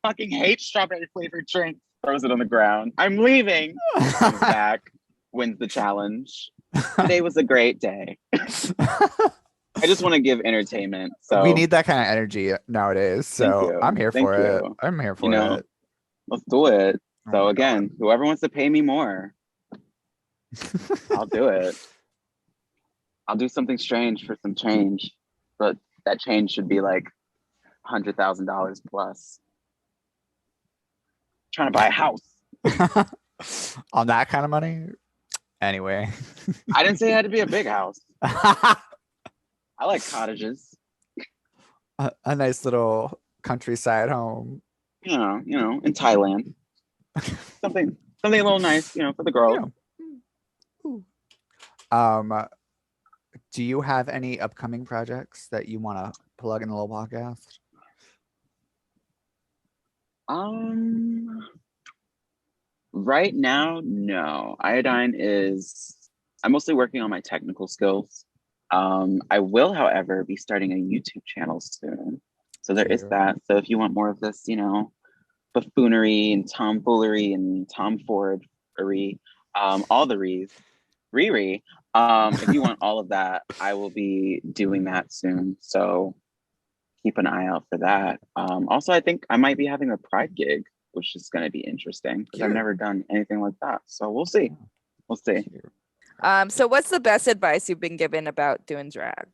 fucking hate strawberry flavored drinks. Throws it on the ground. I'm leaving. Comes back, wins the challenge. Today was a great day. I just want to give entertainment. So We need that kind of energy nowadays. So you. I'm here Thank for it. you. I'm here for You know, it. let's do it. Oh So my again, whoever wants to pay me more, I'll do it. I'll do something strange for some change, but that change should be like $100,000 plus. Trying to buy a house. On that kind of money. Anyway. I didn't say it had to be a big house. I like cottages. A nice little countryside home. You know, in Thailand. Something a little nice, you know, for the girls. Yeah. Do you have any upcoming projects that you want to plug in the little podcast? Right now, no. Iodine I'm mostly working on my technical skills. I will, however, be starting a YouTube channel soon. So there is that. So if you want more of this, you know, buffoonery and tomfoolery and tomfordery, all the rees, Riri. If you want all of that, I will be doing that soon. So keep an eye out for that. Also, I think I might be having a Pride gig, which is going to be interesting because I've never done anything like that. So we'll see. We'll see. So what's the best advice you've been given about doing drag?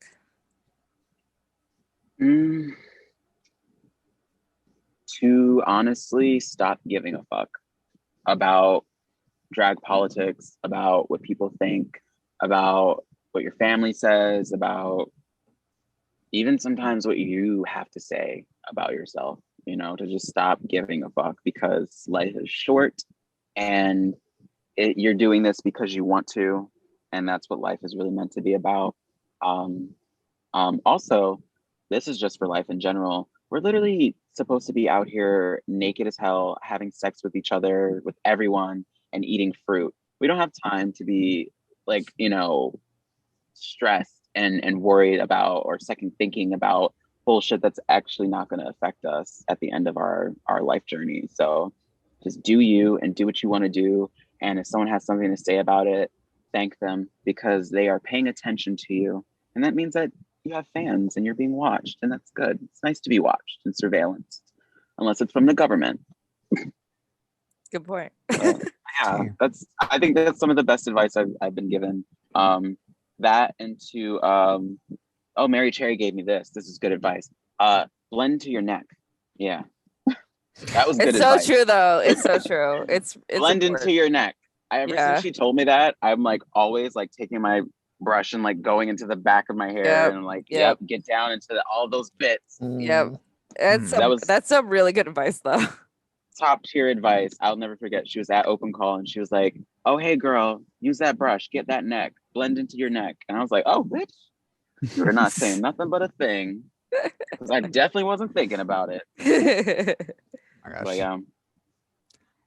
To honestly stop giving a fuck about drag politics, about what people think, about what your family says, about even sometimes what you have to say about yourself, you know, to just stop giving a fuck because life is short and you're doing this because you want to. And that's what life is really meant to be about. Also, this is just for life in general. We're literally supposed to be out here naked as hell, having sex with each other, with everyone, and eating fruit. We don't have time to be like, you know, stressed and worried about or second thinking about bullshit that's actually not going to affect us at the end of our life journey. So just do you and do what you want to do. And if someone has something to say about it, thank them because they are paying attention to you. And that means that you have fans and you're being watched, and that's good. It's nice to be watched and surveillanced, unless it's from the government. Good point. Yeah, I think that's some of the best advice I've been given. That and to Mary Cherry gave me this. This is good advice. Blend to your neck. Yeah. That was good It's advice. so true though. It's so true. It's Blend important. into your neck. Since she told me that, I'm like always like taking my brush and like going into the back of my hair and like get down into all those bits. Yep. That's some really good advice though. Top tier advice. I'll never forget. She was at open call and she was like, "Oh, hey girl, use that brush, get that neck, blend into your neck." And I was like, "Oh, bitch, you're not saying nothing but a thing." Because I definitely wasn't thinking about it. Oh my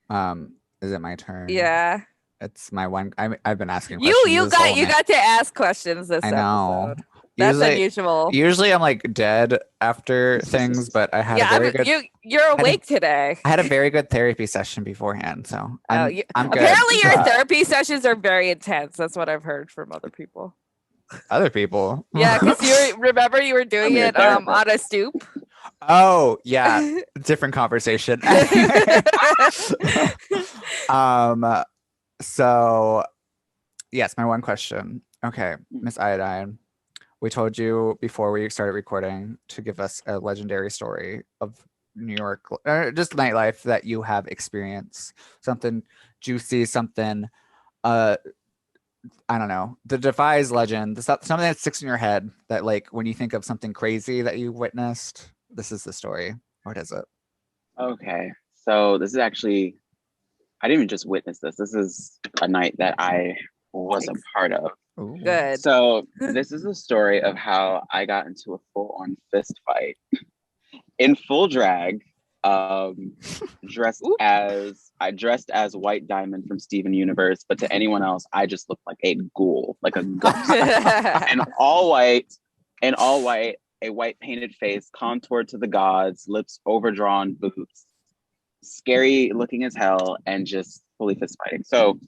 But is it my turn? Yeah. It's my one. I've been asking You questions. got to ask questions this I know. episode. That's unusual. Usually I'm like dead after things, but I had a very good. You're awake today. I had a very good therapy session beforehand, so I'm good. Apparently your therapy sessions are very intense. That's what I've heard from other people. Other people. Yeah, because you were doing it on a stoop. Oh yeah, different conversation. So yes, my one question. Okay, Miss Iodine, we told you before we started recording to give us a legendary story of New York, just nightlife that you have experienced. Something juicy, something I don't know, the defies legend, something that sticks in your head that like when you think of something crazy that you witnessed, this is the story. What is it? Okay, so this is actually, I didn't even just witness this. This is a night that I was a part of. Ooh. Good. So this is a story of how I got into a full-on fist fight in full drag, dressed as White Diamond from Steven Universe, but to anyone else, I just looked like a ghoul, like a ghost. And all white, a white painted face, contoured to the gods, lips overdrawn, boots, scary looking as hell, and just fully fist fighting. So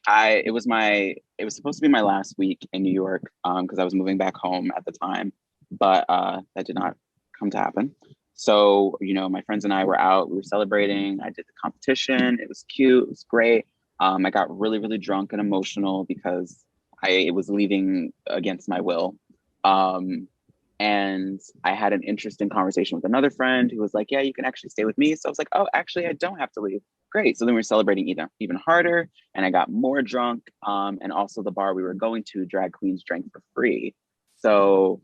it was supposed to be my last week in New York, because I was moving back home at the time, but that did not come to happen. So, you know, my friends and I were out, we were celebrating, I did the competition, it was cute, it was great. I got really, really drunk and emotional because I was leaving against my will. And I had an interesting conversation with another friend who was like, yeah, you can actually stay with me. So I was like, oh, actually, I don't have to leave. Great. So then we were celebrating even harder, and I got more drunk. And also the bar we were going to, drag queens drank for free. So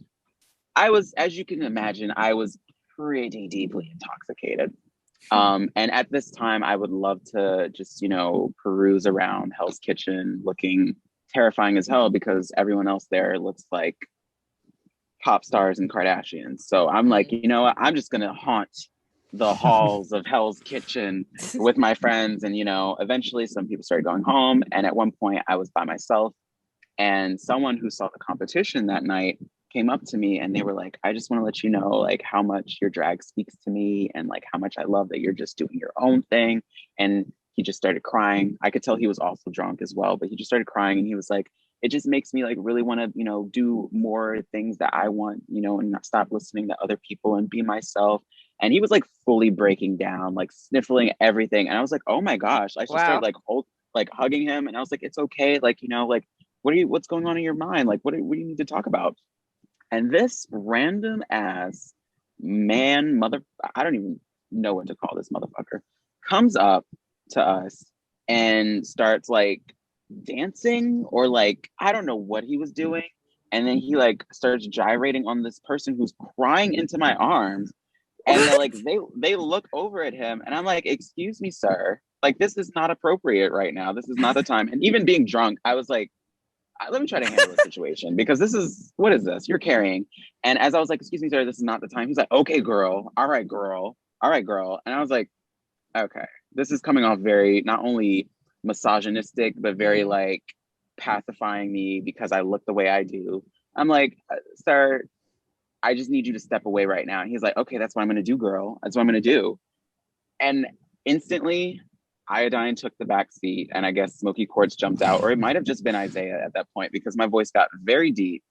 I was, as you can imagine, I was pretty deeply intoxicated. And at this time, I would love to just, you know, peruse around Hell's Kitchen looking terrifying as hell because everyone else there looks like pop stars and Kardashians. So I'm like, you know what? I'm just going to haunt the halls of Hell's Kitchen with my friends. And, you know, eventually some people started going home. And at one point I was by myself, and someone who saw the competition that night came up to me and they were like, I just want to let you know, like, how much your drag speaks to me and like how much I love that you're just doing your own thing. And he just started crying. I could tell he was also drunk as well, but he just started crying and he was like, it just makes me like really want to, you know, do more things that I want, you know, and not stop listening to other people and be myself. And he was like fully breaking down, like sniffling everything. And I was like, oh my gosh. I just started like hugging him. And I was like, it's okay. Like, you know, like, what's going on in your mind? Like, what do you need to talk about? And this random ass man, I don't even know what to call this motherfucker, comes up to us and starts like dancing, or like, I don't know what he was doing. And then he like starts gyrating on this person who's crying into my arms. And they're like, they look over at him and I'm like, excuse me, sir, like, this is not appropriate right now. This is not the time. And even being drunk, I was like, let me try to handle the situation because what is this? You're carrying. And as I was like, excuse me, sir, this is not the time. He's like, okay, girl. All right, girl. All right, girl. And I was like, okay, this is coming off very, not only misogynistic, but very like pacifying me because I look the way I do. I'm like, sir, I just need you to step away right now. And he's like, okay, that's what I'm going to do, girl. That's what I'm going to do. And instantly, Iodine took the back seat, and I guess Smoky Quartz jumped out, or it might have just been Isaiah at that point because my voice got very deep.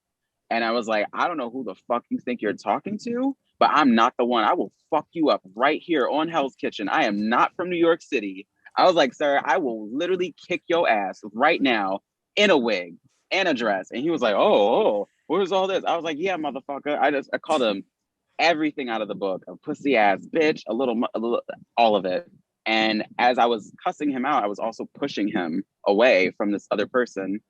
And I was like, I don't know who the fuck you think you're talking to, but I'm not the one. I will fuck you up right here on Hell's Kitchen. I am not from New York City. I was like, sir, I will literally kick your ass right now in a wig and a dress. And he was like, oh, what is all this? I was like, yeah, motherfucker. I called him everything out of the book, a pussy ass bitch, a little, all of it. And as I was cussing him out, I was also pushing him away from this other person.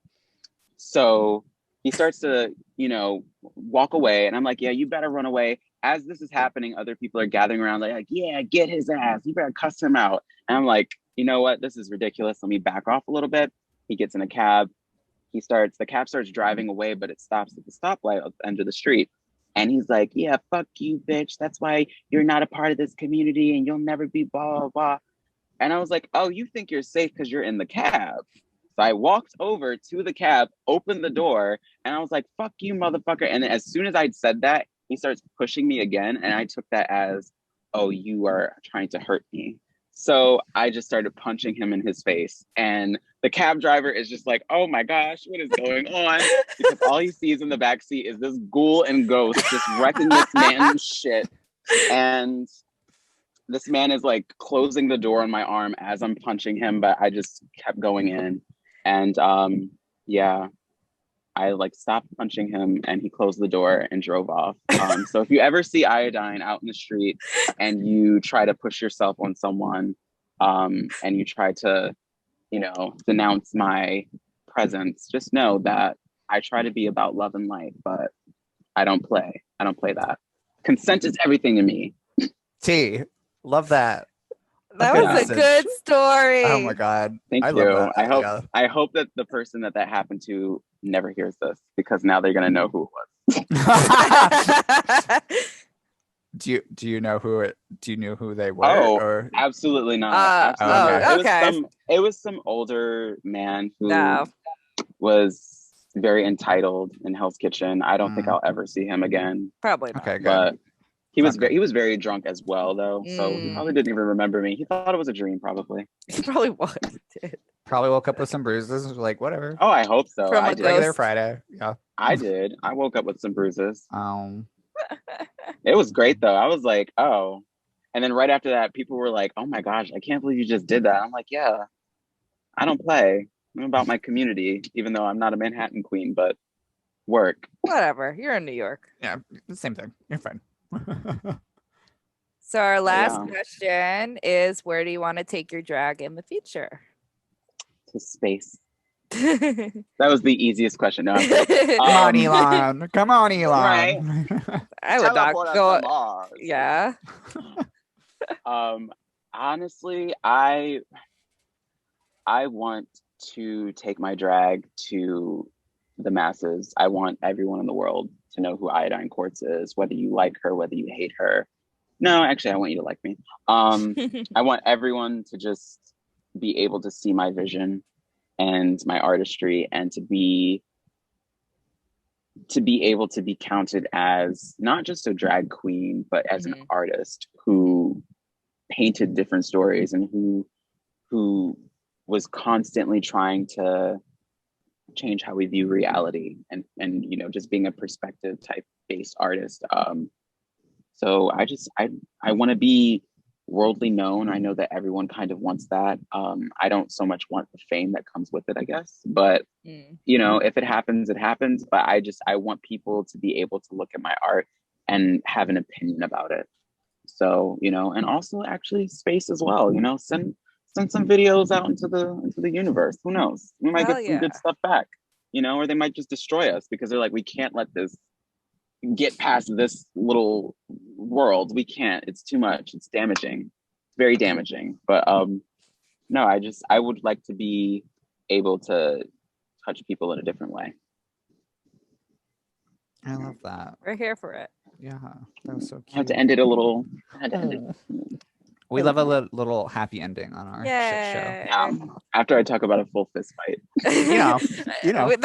So he starts to, you know, walk away. And I'm like, yeah, you better run away. As this is happening, other people are gathering around like, yeah, get his ass. You better cuss him out. And I'm like, you know what? This is ridiculous. Let me back off a little bit. He gets in a cab. The cab starts driving away, but it stops at the stoplight at the end of the street. And he's like, yeah, fuck you, bitch. That's why you're not a part of this community and you'll never be blah, blah, blah. And I was like, oh, you think you're safe because you're in the cab. So I walked over to the cab, opened the door, and I was like, fuck you, motherfucker. And then as soon as I'd said that, he starts pushing me again. And I took that as, oh, you are trying to hurt me. So I just started punching him in his face. And the cab driver is just like, oh my gosh, what is going on? Because all he sees in the backseat is this ghoul and ghost just wrecking this man's shit. And this man is like closing the door on my arm as I'm punching him, but I just kept going in. And yeah, I like stopped punching him and he closed the door and drove off. So if you ever see Iodine out in the street and you try to push yourself on someone and you try to, you know, denounce my presence, just know that I try to be about love and light, but I don't play that. Consent is everything to me. T, love that. That good was a message. good story. Oh my god. Thank I you. love that. I hope that the person that happened to never hears this, because now they're gonna know who it was. Do you know who they were? Oh, or absolutely not. Absolutely not. okay. It was some older man who No. was very entitled in Hell's Kitchen. I don't think I'll ever see him again. Probably not. okay, good. But he was very drunk as well, though. So he Mm. probably didn't even remember me. He thought it was a dream, probably. He probably was. Probably woke up with some bruises. Like whatever. Oh, I hope so. From a I did. Regular ghost. Friday. Yeah. I did. I woke up with some bruises. It It was great though. I was like, oh. And then right after that, people were like, oh my gosh, I can't believe you just did that. I'm like, yeah, I don't play. I'm about my community, even though I'm not a Manhattan queen, but work. Whatever. You're in New York. Yeah, same thing. You're fine. So our last Yeah. question is, where do you want to take your drag in the future? To space. That was the easiest question. No, I'm kidding. Come on, Elon. Come on, Elon. I would not Teleport us go. to Mars. Yeah. Honestly, I want to take my drag to the masses. I want everyone in the world to know who Iodine Quartz is, whether you like her, whether you hate her. No, actually, I want you to like me. I want everyone to just be able to see my vision and my artistry, and to be able to be counted as not just a drag queen, but as an artist who painted different stories and who was constantly trying to change how we view reality, and you know, just being a perspective type based artist. So I want to be worldly known. I know that everyone kind of wants that. I don't so much want the fame that comes with it, I guess, but you know, if it happens, it happens. But I want people to be able to look at my art and have an opinion about it. So, you know, and also actually space as well, you know, send some videos out into the universe. Who knows? We might get some good stuff back, you know, or they might just destroy us because they're like, we can't let this get past this little world. We can't. It's too much. It's damaging. It's very damaging. But no, I would like to be able to touch people in a different way. I love that. We're here for it. Yeah, that was so cute. I had to end it a little. We love a little happy ending on our shit show. Yeah. After I talk about a full fist fight. You know.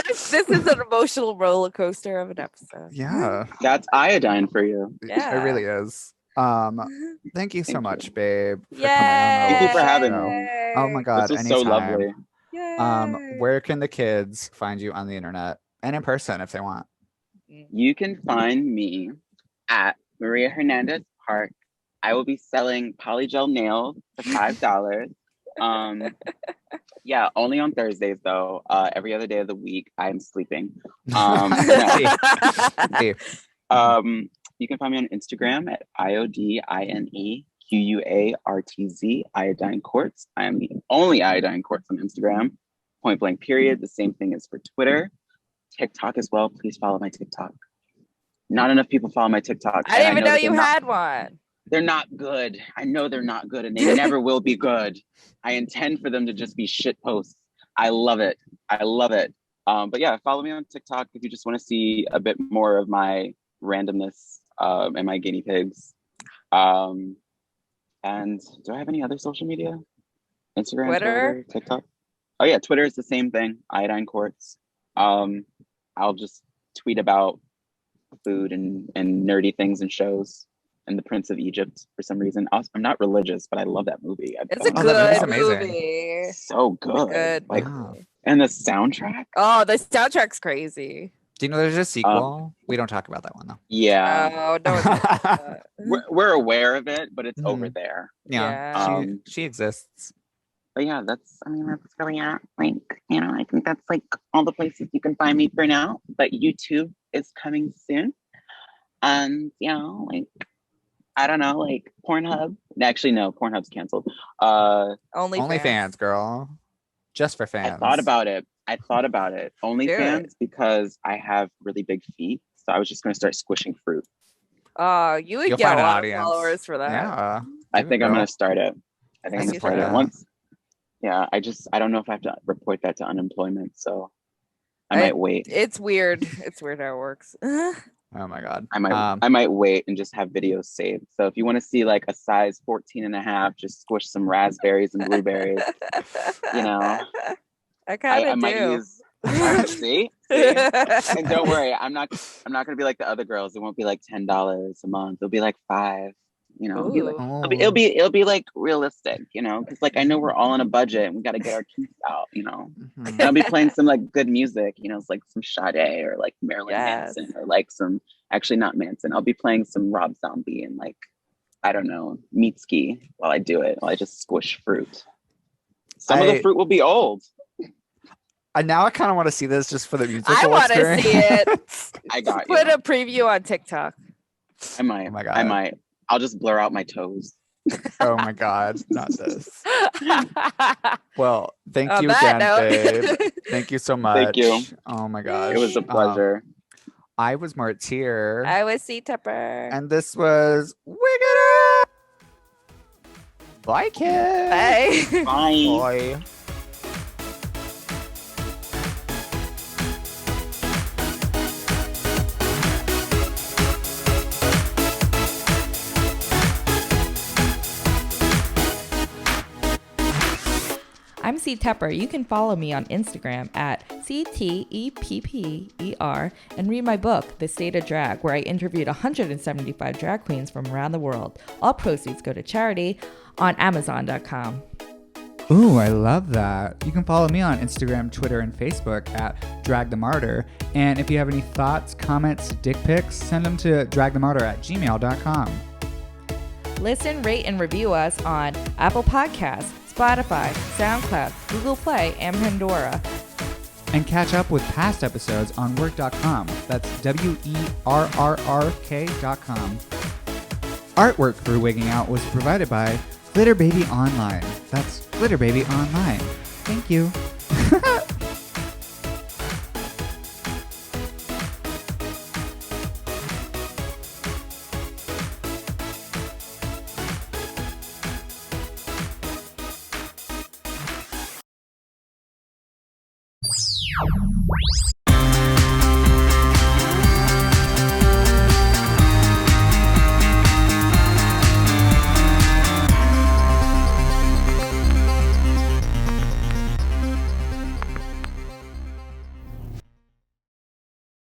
This is an emotional roller coaster of an episode. Yeah. That's Iodine for you. It really is. Thank you so Thank much, you. babe, for Yay! coming on. Thank you for our having show. me. Oh my god, This was anytime. so lovely. Where can the kids find you on the internet and in person if they want? You can find me at Maria Hernandez Park. I will be selling polygel nails for $5. Yeah, only on Thursdays though. Every other day of the week, I'm sleeping. No. You can find me on Instagram at IODINEQUARTZ, Iodine Quartz. I am the only Iodine Quartz on Instagram. Point blank period. The same thing is for Twitter. TikTok as well. Please follow my TikTok. Not enough people follow my TikTok. I didn't even know that you had one. they're not good. I know they're not good, and they never will be good. I intend for them to just be shit posts. I love it. I love it. But yeah, follow me on TikTok if you just want to see a bit more of my randomness and my guinea pigs. And do I have any other social media? Instagram, Twitter, TikTok. Oh yeah, Twitter is the same thing. Iodine Quartz. I'll just tweet about food and nerdy things and shows. And The Prince of Egypt for some reason. I'm not religious, but I love that movie. It's a that movie's good amazing. movie. So good. Good. Like, Wow. and the soundtrack. Oh, the soundtrack's crazy. Do you know there's a sequel? We don't talk about that one though. Yeah, Oh, no. It's not. we're aware of it, but it's Mhm. over there. Yeah, Yeah. she exists. But yeah, that's really at. Like, you know, I think that's like all the places you can find me for now. But YouTube is coming soon. And you know, like, I don't know, like Pornhub. Actually, no, Pornhub's canceled. Only OnlyFans, girl. Just for fans. I thought about it. I thought about it. OnlyFans because I have really big feet. So I was just going to start squishing fruit. You would You'll get find a an lot audience. of followers for that. Yeah. I Give it think a I'm go. going to start it. I think I'm I going to see start that. it once. Yeah, I don't know if I have to report that to unemployment. So I might wait. It's weird. It's weird how it works. Oh my God. I might wait and just have videos saved. So if you want to see like a size 14 and a half, just squish some raspberries and blueberries, you know, I kind I of might do. use, see? And don't worry, I'm not going to be like the other girls. It won't be like $10 a month. It'll be like $5, you know, Ooh. it'll be like realistic, you know, because like I know we're all on a budget and we got to get our teeth out, you know. Mhm. And I'll be playing some like good music, you know, it's like some Sade or like Marilyn Yes. Manson or like some, actually not Manson. I'll be playing some Rob Zombie and like, I don't know, Mitski while I do it, while I just squish fruit. Some of the fruit will be old. Now I kind of want to see this just for the musical I want to experience. see it. I got you. Put a preview on TikTok. I might. Oh my God. I might. I'll just blur out my toes. Oh my God, not this. Well, thank On you that again, note. babe. Thank you so much. Thank you. Oh my gosh. It was a pleasure. I was Martyr. I was C.Tepper. And this was Wigging. Bye, kids. Bye. Bye. Bye. I'm C.Tepper. You can follow me on Instagram at CTEPPER and read my book, The State of Drag, where I interviewed 175 drag queens from around the world. All proceeds go to charity on Amazon.com. Ooh, I love that. You can follow me on Instagram, Twitter, and Facebook at Drag the Martyr. And if you have any thoughts, comments, dick pics, send them to dragthemartyr@gmail.com. Listen, rate, and review us on Apple Podcasts, Spotify, SoundCloud, Google Play, and Pandora. And catch up with past episodes on WERRRK.com. That's WERRRK.com. Artwork for Wigging Out was provided by Glitter Baby Online. That's Glitter Baby Online. Thank you.